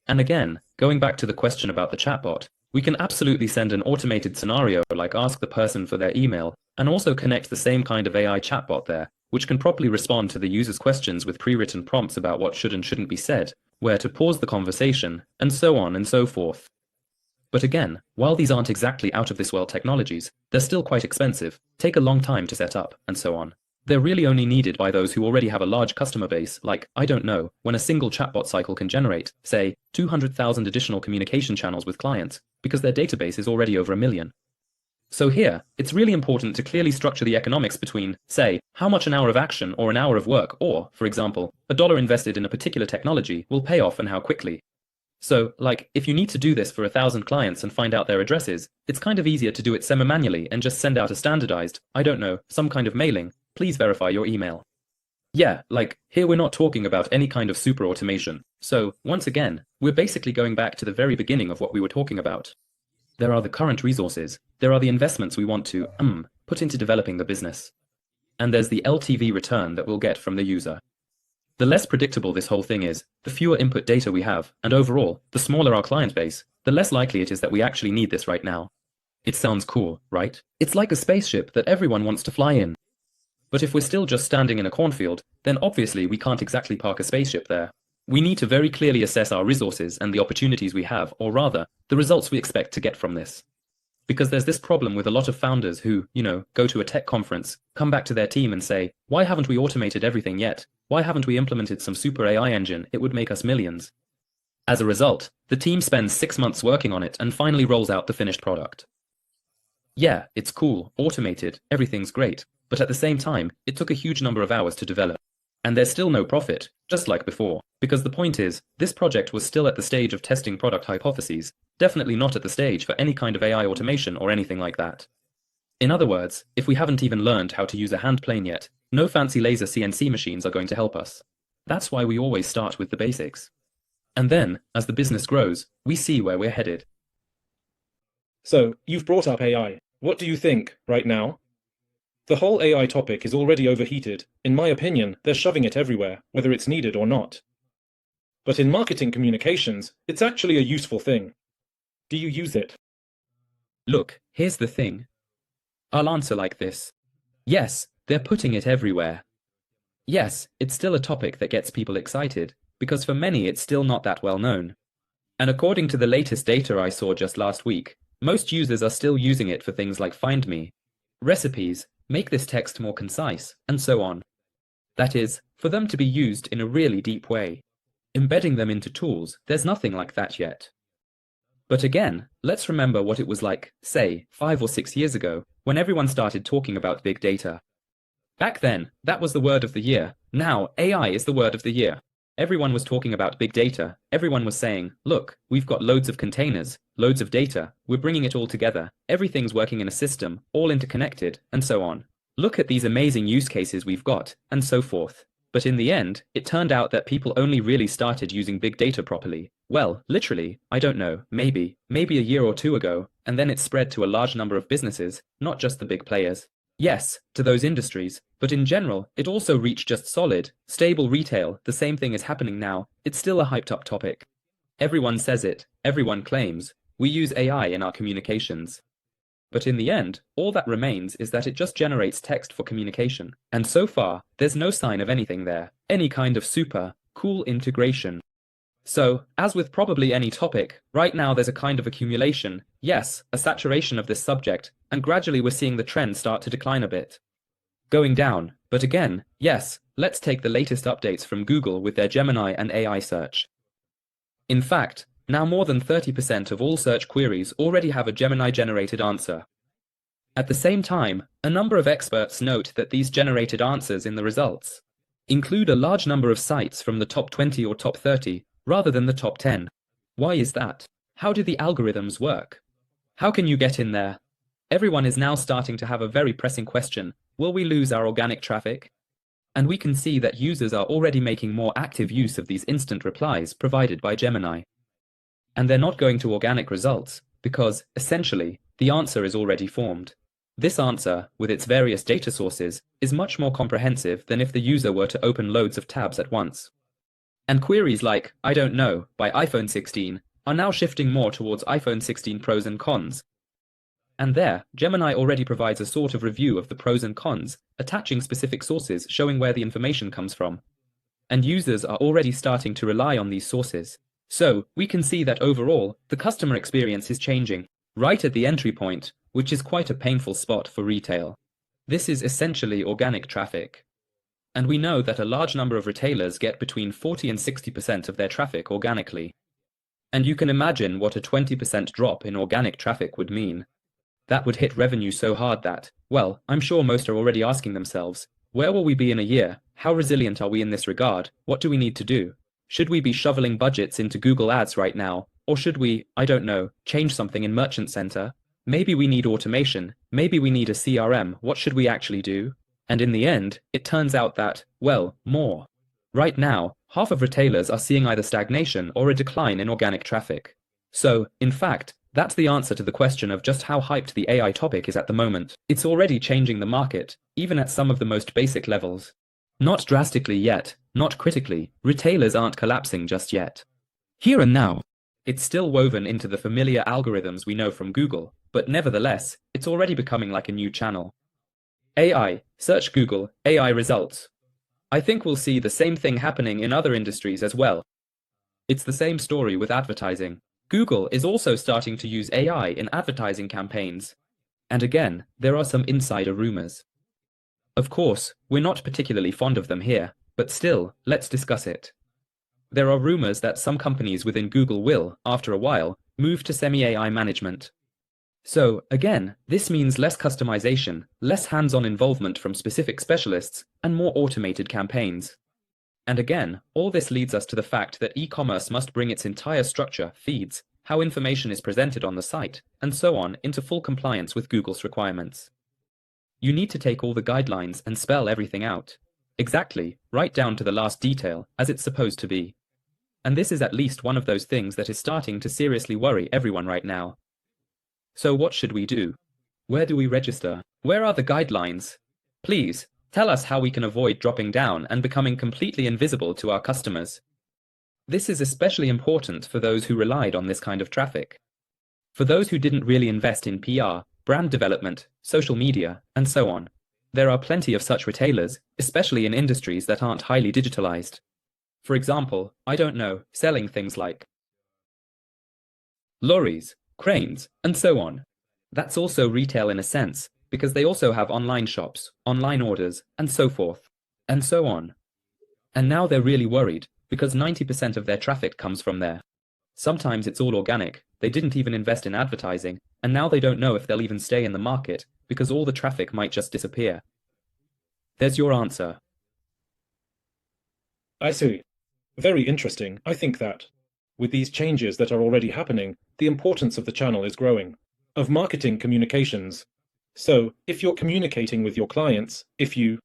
And again, going back to the question about the chatbot, we can absolutely send an automated scenario like ask the person for their email, and also connect the same kind of AI chatbot there, which can properly respond to the user's questions with pre-written prompts about what should and shouldn't be said, where to pause the conversation, and so on and so forth. But again, while these aren't exactly out-of-this-world technologies, they're still quite expensive, take a long time to set up, and so on. They're really only needed by those who already have a large customer base, like, I don't know, when a single chatbot cycle can generate, say, 200,000 additional communication channels with clients, because their database is already over 1 million. So here, it's really important to clearly structure the economics between, say, how much an hour of action or an hour of work or, for example, $1 invested in a particular technology will pay off and how quickly. So, like, if you need to do this for 1,000 clients and find out their addresses, it's kind of easier to do it semi-manually and just send out a standardized, I don't know, some kind of mailing, please verify your email. Yeah, like, here we're not talking about any kind of super automation. So, once again, we're basically going back to the very beginning of what we were talking about. There are the current resources, there are the investments we want to, put into developing the business. And there's the LTV return that we'll get from the user. The less predictable this whole thing is, the fewer input data we have, and overall, the smaller our client base, the less likely it is that we actually need this right now. It sounds cool, right? It's like a spaceship that everyone wants to fly in. But if we're still just standing in a cornfield, then obviously we can't exactly park a spaceship there. We need to very clearly assess our resources and the opportunities we have, or rather, the results we expect to get from this. Because there's this problem with a lot of founders who, go to a tech conference, come back to their team and say, why haven't we automated everything yet? Why haven't we implemented some super AI engine? It would make us millions. As a result, the team spends 6 months working on it and finally rolls out the finished product. Yeah, it's cool, automated, everything's great, but at the same time, it took a huge number of hours to develop. And there's still no profit, just like before, because the point is, this project was still at the stage of testing product hypotheses, definitely not at the stage for any kind of AI automation or anything like that. In other words, if we haven't even learned how to use a hand plane yet, no fancy laser CNC machines are going to help us. That's why we always start with the basics. And then, as the business grows, we see where we're headed. So, you've brought up AI. What do you think, right now? The whole AI topic is already overheated. In my opinion, they're shoving it everywhere, whether it's needed or not. But in marketing communications, it's actually a useful thing. Do you use it? Look, here's the thing. I'll answer like this. Yes, they're putting it everywhere. Yes, it's still a topic that gets people excited, because for many it's still not that well known. And according to the latest data I saw just last week, most users are still using it for things like Find Me, recipes, make this text more concise, and so on. That is, for them to be used in a really deep way. Embedding them into tools, there's nothing like that yet. But again, let's remember what it was like, say, 5 or 6 years ago, when everyone started talking about big data. Back then, that was the word of the year. Now, AI is the word of the year. Everyone was talking about big data. Everyone was saying, look, we've got loads of containers, loads of data, we're bringing it all together, everything's working in a system, all interconnected, and so on. Look at these amazing use cases we've got, and so forth. But in the end, it turned out that people only really started using big data properly. Well, literally, I don't know, maybe a year or 2 ago, and then it spread to a large number of businesses, not just the big players. Yes, to those industries, but in general, it also reached just solid, stable retail. The same thing is happening now. It's still a hyped up topic. Everyone says it, everyone claims, we use AI in our communications. But in the end, all that remains is that it just generates text for communication. And so far, there's no sign of anything there, any kind of super cool integration. So, as with probably any topic, right now there's a kind of accumulation, yes, a saturation of this subject, and gradually we're seeing the trend start to decline a bit. Going down, but again, yes, let's take the latest updates from Google with their Gemini and AI search. In fact, now more than 30% of all search queries already have a Gemini-generated answer. At the same time, a number of experts note that these generated answers in the results include a large number of sites from the top 20 or top 30, rather than the top 10. Why is that? How do the algorithms work? How can you get in there? Everyone is now starting to have a very pressing question: will we lose our organic traffic? And we can see that users are already making more active use of these instant replies provided by Gemini. And they're not going to organic results, because, essentially, the answer is already formed. This answer, with its various data sources, is much more comprehensive than if the user were to open loads of tabs at once. And queries like, "I don't know," by iPhone 16, are now shifting more towards iPhone 16 pros and cons. And there, Gemini already provides a sort of review of the pros and cons, attaching specific sources showing where the information comes from. And users are already starting to rely on these sources. So, we can see that overall, the customer experience is changing, right at the entry point, which is quite a painful spot for retail. This is essentially organic traffic. And we know that a large number of retailers get between 40 and 60% of their traffic organically. And you can imagine what a 20% drop in organic traffic would mean. That would hit revenue so hard that, well, I'm sure most are already asking themselves, where will we be in a year? How resilient are we in this regard? What do we need to do? Should we be shoveling budgets into Google Ads right now? Or should we, I don't know, change something in Merchant Center? Maybe we need automation. Maybe we need a CRM. What should we actually do? And in the end, it turns out that, well, more. Right now, half of retailers are seeing either stagnation or a decline in organic traffic. So, in fact, that's the answer to the question of just how hyped the AI topic is at the moment. It's already changing the market, even at some of the most basic levels. Not drastically yet, not critically, retailers aren't collapsing just yet. Here and now, it's still woven into the familiar algorithms we know from Google, but nevertheless, it's already becoming like a new channel. AI, search Google, AI results. I think we'll see the same thing happening in other industries as well. It's the same story with advertising. Google is also starting to use AI in advertising campaigns. And again, there are some insider rumors. Of course, we're not particularly fond of them here, but still, let's discuss it. There are rumors that some companies within Google will, after a while, move to semi-AI management. So, again, this means less customization, less hands-on involvement from specific specialists, and more automated campaigns. And again, all this leads us to the fact that e-commerce must bring its entire structure, feeds, how information is presented on the site, and so on, into full compliance with Google's requirements. You need to take all the guidelines and spell everything out. Exactly, right down to the last detail, as it's supposed to be. And this is at least one of those things that is starting to seriously worry everyone right now. So what should we do? Where do we register? Where are the guidelines? Please, tell us how we can avoid dropping down and becoming completely invisible to our customers. This is especially important for those who relied on this kind of traffic. For those who didn't really invest in PR, brand development, social media, and so on. There are plenty of such retailers, especially in industries that aren't highly digitalized. For example, I don't know, selling things like lorries, cranes, and so on. That's also retail in a sense, because they also have online shops, online orders, and so forth, and so on. And now they're really worried, because 90% of their traffic comes from there. Sometimes it's all organic, they didn't even invest in advertising, and now they don't know if they'll even stay in the market, because all the traffic might just disappear. There's your answer. I see. Very interesting. I think that, with these changes that are already happening, the importance of the channel is growing, of marketing communications. So, if you're communicating with your clients, if you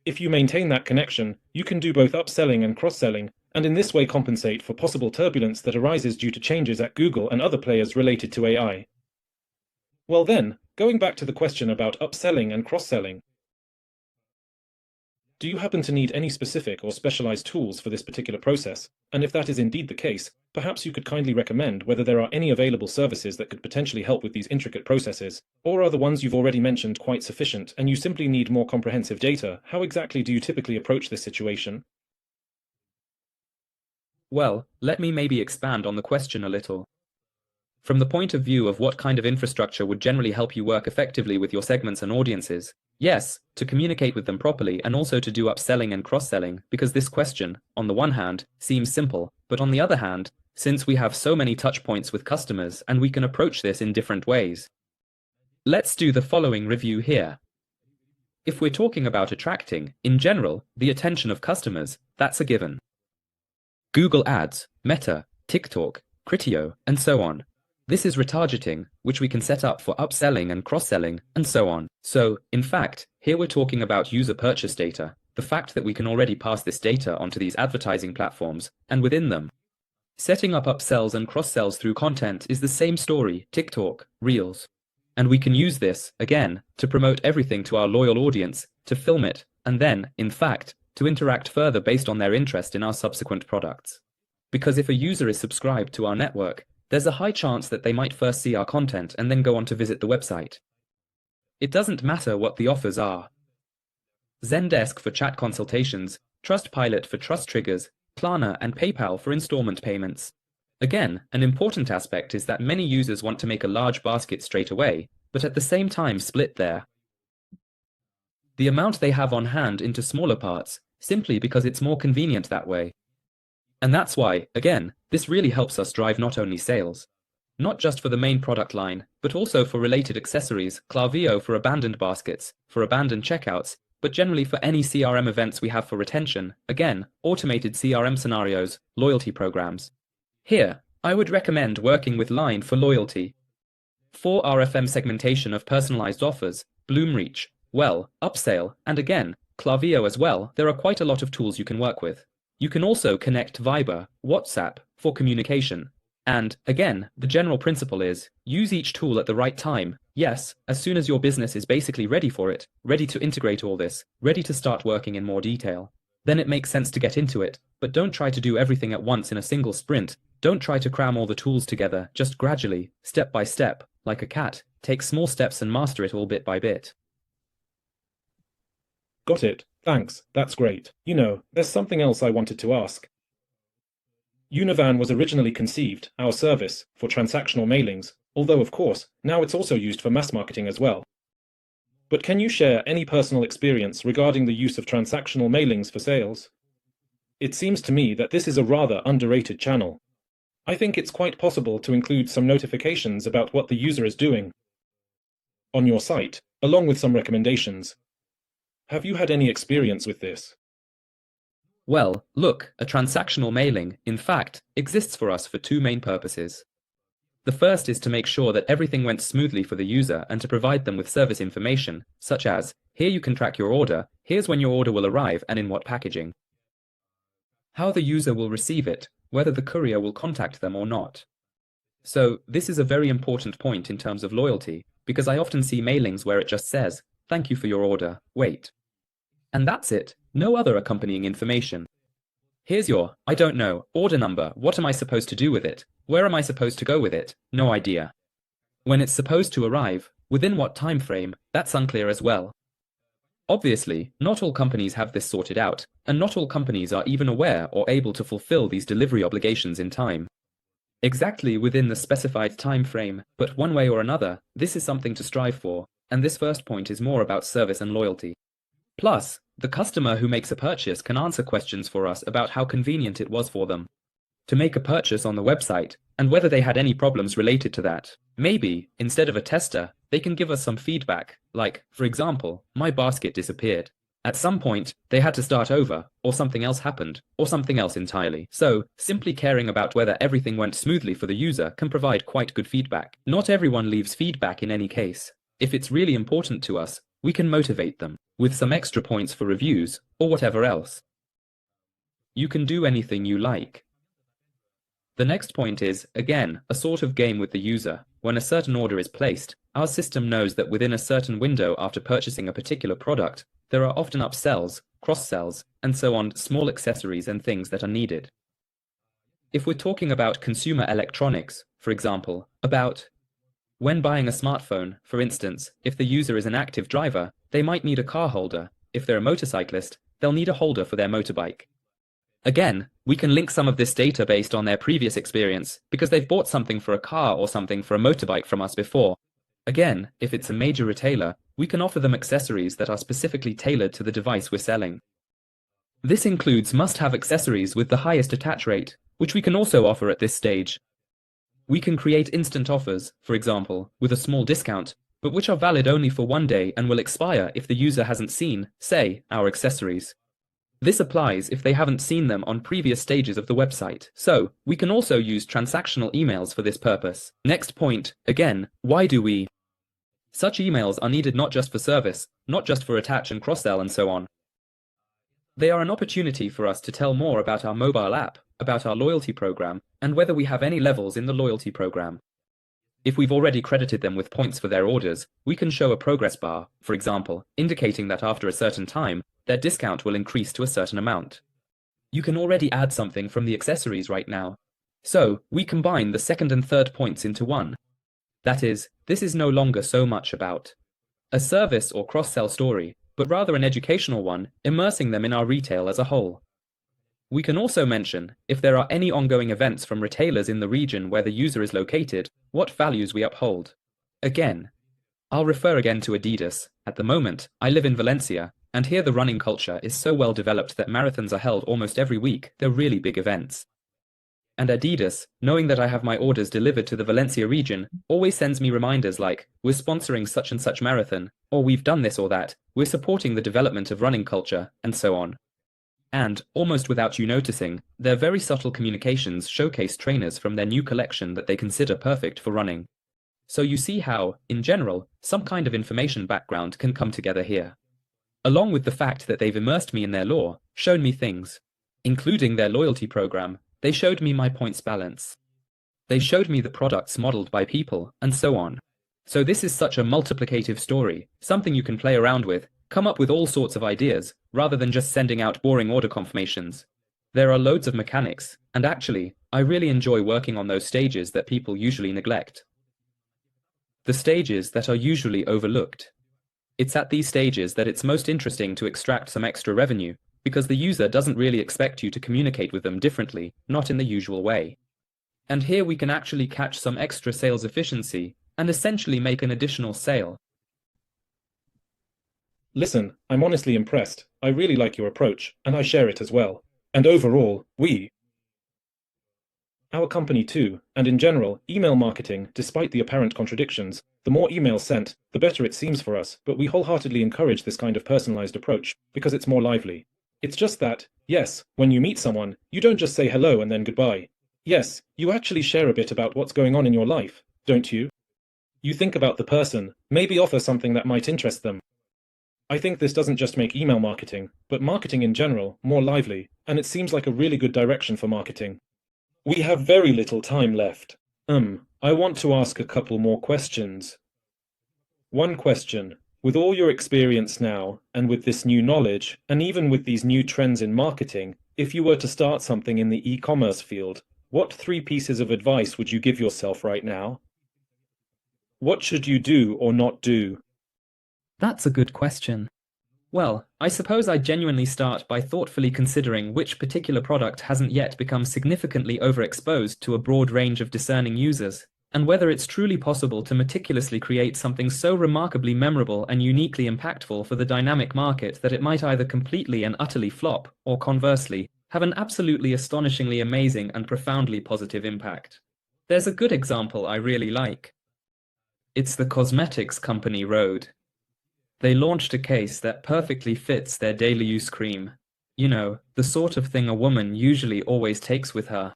maintain that connection, you can do both upselling and cross-selling, and in this way compensate for possible turbulence that arises due to changes at Google and other players related to AI. Well then, going back to the question about upselling and cross-selling, do you happen to need any specific or specialized tools for this particular process? And if that is indeed the case, perhaps you could kindly recommend whether there are any available services that could potentially help with these intricate processes, or are the ones you've already mentioned quite sufficient and you simply need more comprehensive data? How exactly do you typically approach this situation? Well, let me maybe expand on the question a little. From the point of view of what kind of infrastructure would generally help you work effectively with your segments and audiences, yes, to communicate with them properly and also to do upselling and cross-selling, because this question, on the one hand, seems simple, but on the other hand, since we have so many touch points with customers and we can approach this in different ways. Let's do the following review here. If we're talking about attracting, in general, the attention of customers, that's a given. Google Ads, Meta, TikTok, Criteo, and so on. This is retargeting, which we can set up for upselling and cross-selling, and so on. So, in fact, here we're talking about user purchase data, the fact that we can already pass this data onto these advertising platforms, and within them. Setting up upsells and cross-sells through content is the same story, TikTok, Reels. And we can use this, again, to promote everything to our loyal audience, to film it, and then, in fact, to interact further based on their interest in our subsequent products. Because if a user is subscribed to our network, there's a high chance that they might first see our content and then go on to visit the website. It doesn't matter what the offers are. Zendesk for chat consultations, Trustpilot for trust triggers, Klarna and PayPal for installment payments. Again, an important aspect is that many users want to make a large basket straight away, but at the same time split the amount they have on hand into smaller parts, simply because it's more convenient that way. And that's why, again, this really helps us drive not only sales, not just for the main product line, but also for related accessories, Klaviyo for abandoned baskets, for abandoned checkouts, but generally for any CRM events we have for retention, again, automated CRM scenarios, loyalty programs. Here, I would recommend working with Line for loyalty. For RFM segmentation of personalized offers, Bloomreach, Well, Upsale, and again, Klaviyo as well, there are quite a lot of tools you can work with. You can also connect Viber, WhatsApp for communication. And, again, the general principle is, use each tool at the right time. Yes, as soon as your business is basically ready for it, ready to integrate all this, ready to start working in more detail. Then it makes sense to get into it, but don't try to do everything at once in a single sprint. Don't try to cram all the tools together, just gradually, step by step, like a cat, take small steps and master it all bit by bit. Got it. Thanks. That's great. You know, there's something else I wanted to ask. Univan was originally conceived, our service, for transactional mailings, although of course, now it's also used for mass marketing as well. But can you share any personal experience regarding the use of transactional mailings for sales? It seems to me that this is a rather underrated channel. I think it's quite possible to include some notifications about what the user is doing on your site, along with some recommendations. Have you had any experience with this? Well, look, a transactional mailing, in fact, exists for us for two main purposes. The first is to make sure that everything went smoothly for the user and to provide them with service information, such as, here you can track your order, here's when your order will arrive and in what packaging. How the user will receive it, whether the courier will contact them or not. So, this is a very important point in terms of loyalty, because I often see mailings where it just says, thank you for your order, wait. And that's it, no other accompanying information. Here's your, I don't know, order number, what am I supposed to do with it? Where am I supposed to go with it? No idea. When it's supposed to arrive, within what time frame, that's unclear as well. Obviously, not all companies have this sorted out, and not all companies are even aware or able to fulfill these delivery obligations in time. Exactly within the specified time frame, but one way or another, this is something to strive for, and this first point is more about service and loyalty. Plus, the customer who makes a purchase can answer questions for us about how convenient it was for them to make a purchase on the website, and whether they had any problems related to that. Maybe, instead of a tester, they can give us some feedback, like, for example, my basket disappeared. At some point, they had to start over, or something else happened, or something else entirely. So, simply caring about whether everything went smoothly for the user can provide quite good feedback. Not everyone leaves feedback in any case. If it's really important to us, we can motivate them with some extra points for reviews, or whatever else. You can do anything you like. The next point is, again, a sort of game with the user. When a certain order is placed, our system knows that within a certain window after purchasing a particular product, there are often upsells, cross-sells, and so on, small accessories and things that are needed. If we're talking about consumer electronics, for example, about when buying a smartphone, for instance, if the user is an active driver, they might need a car holder. If they're a motorcyclist, they'll need a holder for their motorbike. Again, We can link some of this data based on their previous experience, because they've bought something for a car or something for a motorbike from us before. Again, if it's a major retailer, we can offer them accessories that are specifically tailored to the device we're selling. This includes must-have accessories with the highest attach rate, which we can also offer at this stage. We can create instant offers, for example, with a small discount, but which are valid only for one day and will expire if the user hasn't seen, say, our accessories. This applies if they haven't seen them on previous stages of the website. So, we can also use transactional emails for this purpose. Next point, again, why do we? Such emails are needed not just for service, not just for attach and cross-sell and so on. They are an opportunity for us to tell more about our mobile app, about our loyalty program, and whether we have any levels in the loyalty program. If we've already credited them with points for their orders, we can show a progress bar, for example, indicating that after a certain time, their discount will increase to a certain amount. You can already add something from the accessories right now. So, we combine the second and third points into one. That is, this is no longer so much about a service or cross-sell story, but rather an educational one, immersing them in our retail as a whole. We can also mention, if there are any ongoing events from retailers in the region where the user is located, what values we uphold. Again, I'll refer again to Adidas. At the moment, I live in Valencia, and here the running culture is so well developed that marathons are held almost every week. They're really big events. And Adidas, knowing that I have my orders delivered to the Valencia region, always sends me reminders like, we're sponsoring such and such marathon, or we've done this or that, we're supporting the development of running culture, and so on. And, almost without you noticing, their very subtle communications showcase trainers from their new collection that they consider perfect for running. So you see how, in general, some kind of information background can come together here. Along with the fact that they've immersed me in their lore, shown me things, including their loyalty program, they showed me my points balance. They showed me the products modeled by people, and so on. So this is such a multiplicative story, something you can play around with, come up with all sorts of ideas, rather than just sending out boring order confirmations. There are loads of mechanics, and actually, I really enjoy working on those stages that people usually neglect. The stages that are usually overlooked. It's at these stages that it's most interesting to extract some extra revenue, because the user doesn't really expect you to communicate with them differently, not in the usual way. And here we can actually catch some extra sales efficiency, and essentially make an additional sale. Listen, I'm honestly impressed. I really like your approach, and I share it as well. And overall, our company too, and in general, email marketing, despite the apparent contradictions, the more emails sent, the better it seems for us, but we wholeheartedly encourage this kind of personalized approach, because it's more lively. It's just that, yes, when you meet someone, you don't just say hello and then goodbye. Yes, you actually share a bit about what's going on in your life, don't you? You think about the person, maybe offer something that might interest them. I think this doesn't just make email marketing, but marketing in general, more lively, and it seems like a really good direction for marketing. We have very little time left. I want to ask a couple more questions. One question. With all your experience now, and with this new knowledge, and even with these new trends in marketing, if you were to start something in the e-commerce field, what 3 pieces of advice would you give yourself right now? What should you do or not do? That's a good question. Well, I suppose I'd genuinely start by thoughtfully considering which particular product hasn't yet become significantly overexposed to a broad range of discerning users, and whether it's truly possible to meticulously create something so remarkably memorable and uniquely impactful for the dynamic market that it might either completely and utterly flop, or conversely, have an absolutely astonishingly amazing and profoundly positive impact. There's a good example I really like. It's the cosmetics company Rhode. They launched a case that perfectly fits their daily use cream. You know, the sort of thing a woman usually always takes with her.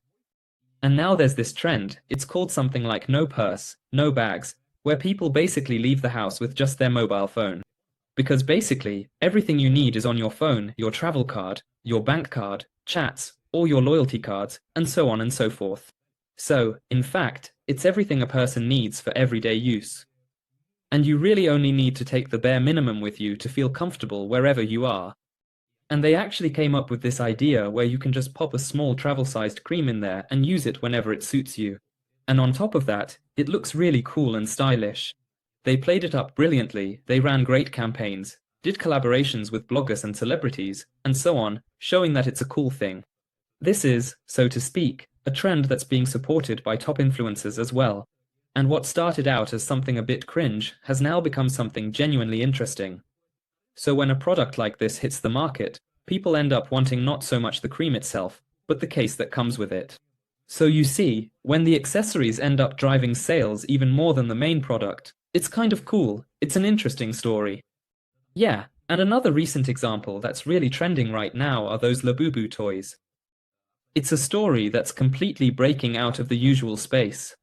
And now there's this trend, it's called something like no purse, no bags, where people basically leave the house with just their mobile phone. Because basically, everything you need is on your phone, your travel card, your bank card, chats, all your loyalty cards, and so on and so forth. So, in fact, it's everything a person needs for everyday use. And you really only need to take the bare minimum with you to feel comfortable wherever you are. And they actually came up with this idea where you can just pop a small travel-sized cream in there and use it whenever it suits you. And on top of that, it looks really cool and stylish. They played it up brilliantly, they ran great campaigns, did collaborations with bloggers and celebrities, and so on, showing that it's a cool thing. This is, so to speak, a trend that's being supported by top influencers as well. And what started out as something a bit cringe has now become something genuinely interesting. So when a product like this hits the market, people end up wanting not so much the cream itself, but the case that comes with it. So you see, when the accessories end up driving sales even more than the main product, it's kind of cool. It's an interesting story. Yeah, and another recent example that's really trending right now are those Labubu toys. It's a story that's completely breaking out of the usual space.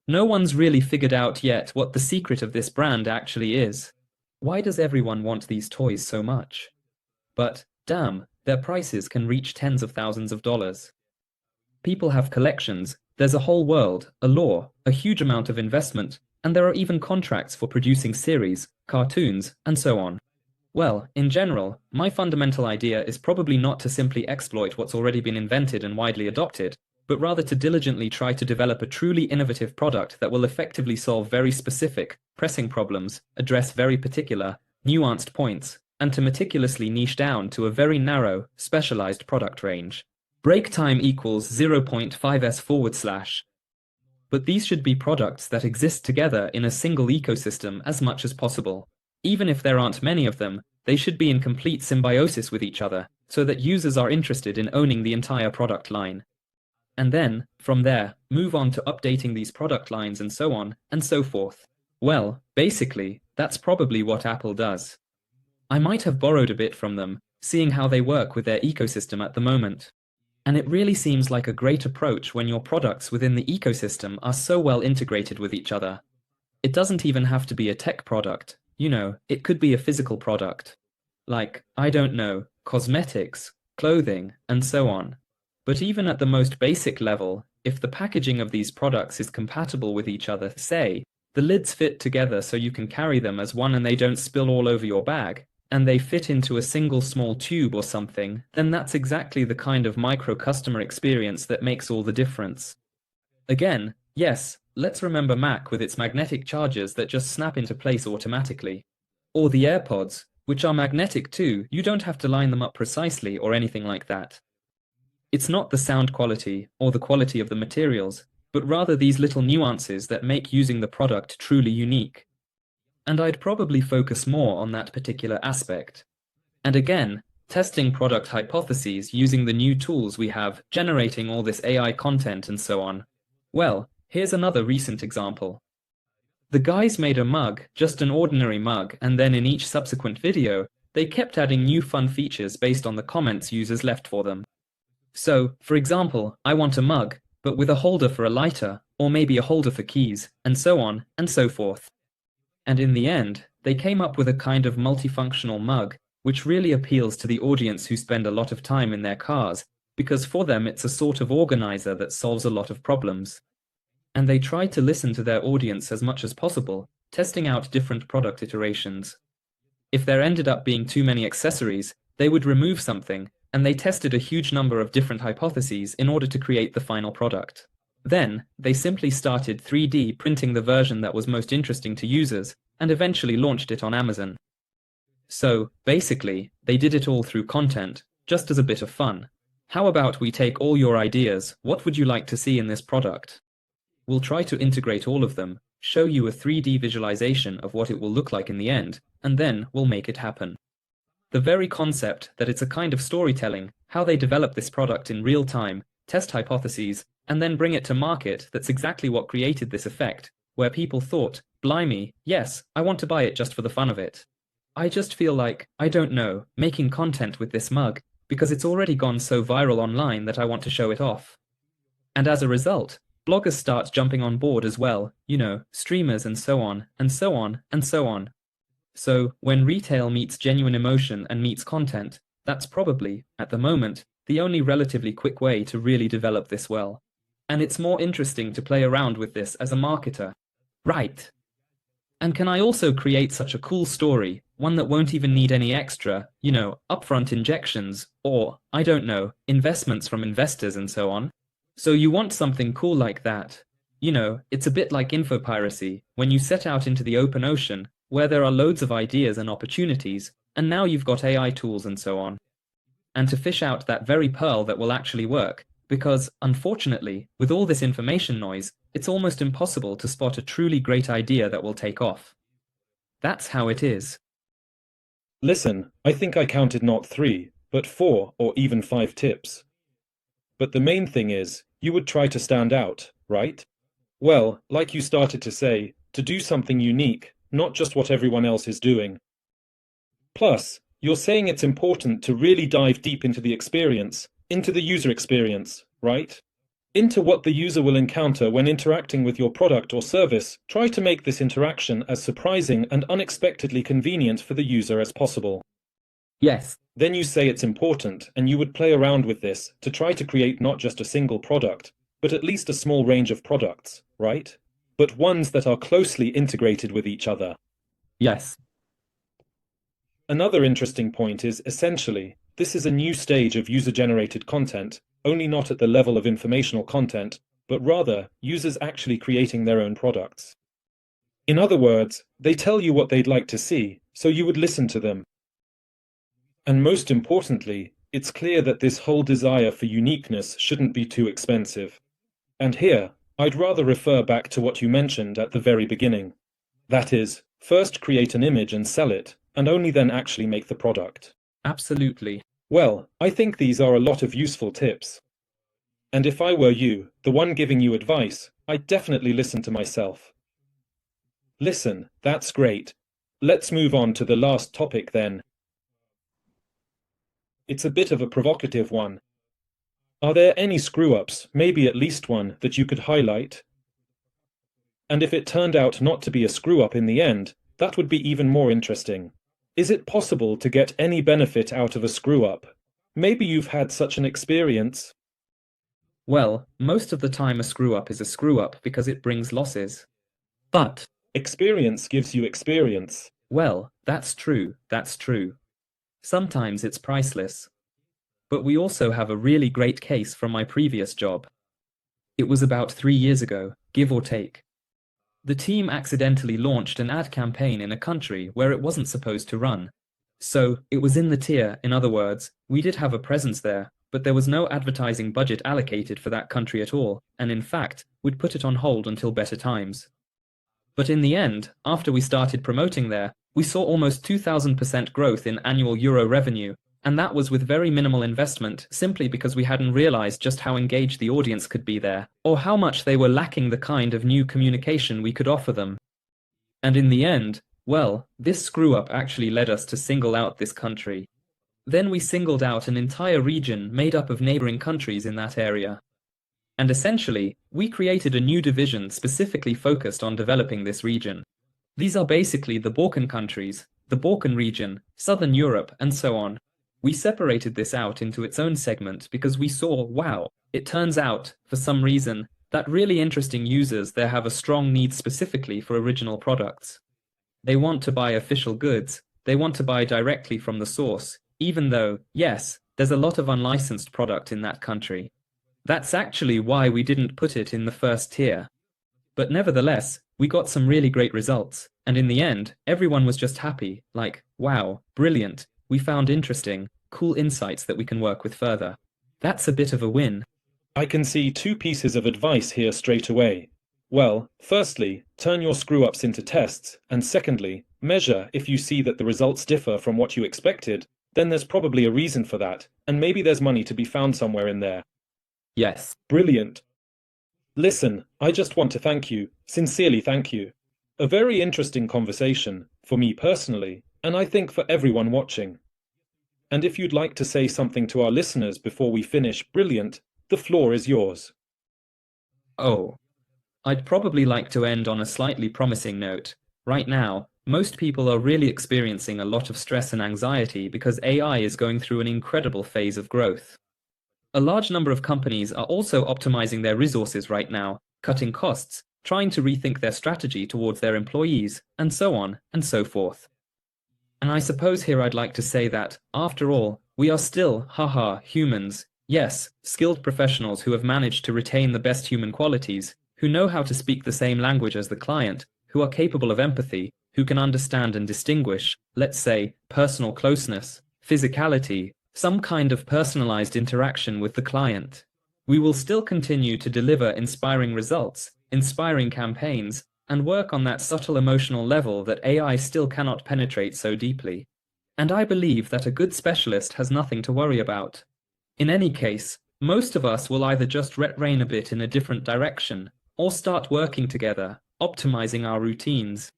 No one's really figured out yet what the secret of this brand actually is. Why does everyone want these toys so much? But, damn, their prices can reach tens of thousands of dollars. People have collections, there's a whole world, a lore, a huge amount of investment, and there are even contracts for producing series, cartoons, and so on. Well, in general, my fundamental idea is probably not to simply exploit what's already been invented and widely adopted, but rather to diligently try to develop a truly innovative product that will effectively solve very specific, pressing problems, address very particular, nuanced points, and to meticulously niche down to a very narrow, specialized product range. Break time equals 0.5s/. But these should be products that exist together in a single ecosystem as much as possible. Even if there aren't many of them, they should be in complete symbiosis with each other, so that users are interested in owning the entire product line. And then, from there, move on to updating these product lines and so on, and so forth. Well, basically, that's probably what Apple does. I might have borrowed a bit from them, seeing how they work with their ecosystem at the moment. And it really seems like a great approach when your products within the ecosystem are so well integrated with each other. It doesn't even have to be a tech product. It could be a physical product. Like, I don't know, cosmetics, clothing, and so on. But even at the most basic level, if the packaging of these products is compatible with each other, say, the lids fit together so you can carry them as one and they don't spill all over your bag, and they fit into a single small tube or something, then that's exactly the kind of micro-customer experience that makes all the difference. Again, yes, let's remember Mac with its magnetic chargers that just snap into place automatically. Or the AirPods, which are magnetic too, you don't have to line them up precisely or anything like that. It's not the sound quality or the quality of the materials, but rather these little nuances that make using the product truly unique. And I'd probably focus more on that particular aspect. And again, testing product hypotheses using the new tools we have, generating all this AI content and so on. Well, here's another recent example. The guys made a mug, just an ordinary mug, and then in each subsequent video, they kept adding new fun features based on the comments users left for them. So, for example, I want a mug, but with a holder for a lighter, or maybe a holder for keys, and so on, and so forth. And in the end, they came up with a kind of multifunctional mug, which really appeals to the audience who spend a lot of time in their cars, because for them it's a sort of organizer that solves a lot of problems. And they tried to listen to their audience as much as possible, testing out different product iterations. If there ended up being too many accessories, they would remove something, and they tested a huge number of different hypotheses in order to create the final product. Then, they simply started 3D printing the version that was most interesting to users, and eventually launched it on Amazon. So, basically, they did it all through content, just as a bit of fun. How about we take all your ideas, what would you like to see in this product? We'll try to integrate all of them, show you a 3D visualization of what it will look like in the end, and then we'll make it happen. The very concept that it's a kind of storytelling, how they develop this product in real time, test hypotheses, and then bring it to market, that's exactly what created this effect, where people thought, blimey, yes, I want to buy it just for the fun of it. I just feel like, I don't know, making content with this mug, because it's already gone so viral online that I want to show it off. And as a result, bloggers start jumping on board as well, streamers and so on, and so on, and so on. So, when retail meets genuine emotion and meets content, that's probably, at the moment, the only relatively quick way to really develop this well. And it's more interesting to play around with this as a marketer. Right. And can I also create such a cool story, one that won't even need any extra, upfront injections, or, I don't know, investments from investors and so on? So you want something cool like that. It's a bit like infopiracy, when you set out into the open ocean, where there are loads of ideas and opportunities, and now you've got AI tools and so on. and to fish out that very pearl that will actually work, because, unfortunately, with all this information noise, it's almost impossible to spot a truly great idea that will take off. That's how it is. Listen, I think I counted not 3, but 4 or even 5 tips. But the main thing is, you would try to stand out, right? Well, like you started to say, to do something unique, not just what everyone else is doing. Plus, you're saying it's important to really dive deep into the experience, into the user experience, right? Into what the user will encounter when interacting with your product or service. Try to make this interaction as surprising and unexpectedly convenient for the user as possible. Yes. Then you say it's important, and you would play around with this to try to create not just a single product, but at least a small range of products, right? But ones that are closely integrated with each other. Yes. Another interesting point is, essentially, this is a new stage of user-generated content, only not at the level of informational content, but rather users actually creating their own products. In other words, they tell you what they'd like to see, so you would listen to them. And most importantly, it's clear that this whole desire for uniqueness shouldn't be too expensive. And here, I'd rather refer back to what you mentioned at the very beginning. That is, first create an image and sell it, and only then actually make the product. Absolutely. Well, I think these are a lot of useful tips. And if I were you, the one giving you advice, I'd definitely listen to myself. Listen, that's great. Let's move on to the last topic then. It's a bit of a provocative one. Are there any screw-ups, maybe at least one, that you could highlight? And if it turned out not to be a screw-up in the end, that would be even more interesting. Is it possible to get any benefit out of a screw-up? Maybe you've had such an experience. Well, most of the time a screw-up is a screw-up because it brings losses. But experience gives you experience. Well, that's true, that's true. Sometimes it's priceless. But we also have a really great case from my previous job. It was about 3 years ago, give or take. The team accidentally launched an ad campaign in a country where it wasn't supposed to run. So, it was in the tier, in other words, we did have a presence there, but there was no advertising budget allocated for that country at all, and in fact, we'd put it on hold until better times. But in the end, after we started promoting there, we saw almost 2,000% growth in annual euro revenue, and that was with very minimal investment, simply because we hadn't realized just how engaged the audience could be there, or how much they were lacking the kind of new communication we could offer them. And in the end, well, this screw-up actually led us to single out this country. Then we singled out an entire region made up of neighboring countries in that area. And essentially, we created a new division specifically focused on developing this region. These are basically the Balkan countries, the Balkan region, Southern Europe, and so on. We separated this out into its own segment because we saw, wow, it turns out, for some reason, that really interesting users there have a strong need specifically for original products. They want to buy official goods, they want to buy directly from the source, even though, yes, there's a lot of unlicensed product in that country. That's actually why we didn't put it in the first tier. But nevertheless, we got some really great results, and in the end, everyone was just happy, like, wow, brilliant, we found interesting, cool insights that we can work with further. That's a bit of a win. I can see 2 pieces of advice here straight away. Well, firstly, turn your screw-ups into tests, and secondly, measure if you see that the results differ from what you expected, then there's probably a reason for that, and maybe there's money to be found somewhere in there. Yes. Brilliant. Listen, I just want to thank you, sincerely thank you. A very interesting conversation, for me personally, and I think for everyone watching. And if you'd like to say something to our listeners before we finish, brilliant, the floor is yours. Oh. I'd probably like to end on a slightly promising note. Right now, most people are really experiencing a lot of stress and anxiety because AI is going through an incredible phase of growth. A large number of companies are also optimizing their resources right now, cutting costs, trying to rethink their strategy towards their employees, and so on and so forth. And I suppose here I'd like to say that, after all, we are still, humans, yes, skilled professionals who have managed to retain the best human qualities, who know how to speak the same language as the client, who are capable of empathy, who can understand and distinguish, let's say, personal closeness, physicality, some kind of personalized interaction with the client. We will still continue to deliver inspiring results, inspiring campaigns, and work on that subtle emotional level that AI still cannot penetrate so deeply. And I believe that a good specialist has nothing to worry about. In any case, most of us will either just rein a bit in a different direction, or start working together, optimizing our routines.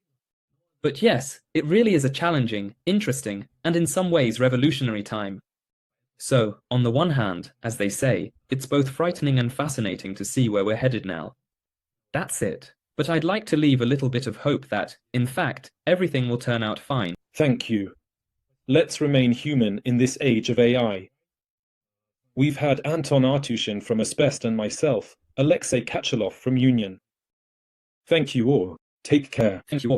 But yes, it really is a challenging, interesting, and in some ways revolutionary time. So, on the one hand, as they say, it's both frightening and fascinating to see where we're headed now. That's it. But I'd like to leave a little bit of hope that, in fact, everything will turn out fine. Thank you. Let's remain human in this age of AI. We've had Anton Artiushin from Asbest and myself, Alexei Kachalov from Union. Thank you all. Take care. Thank you all.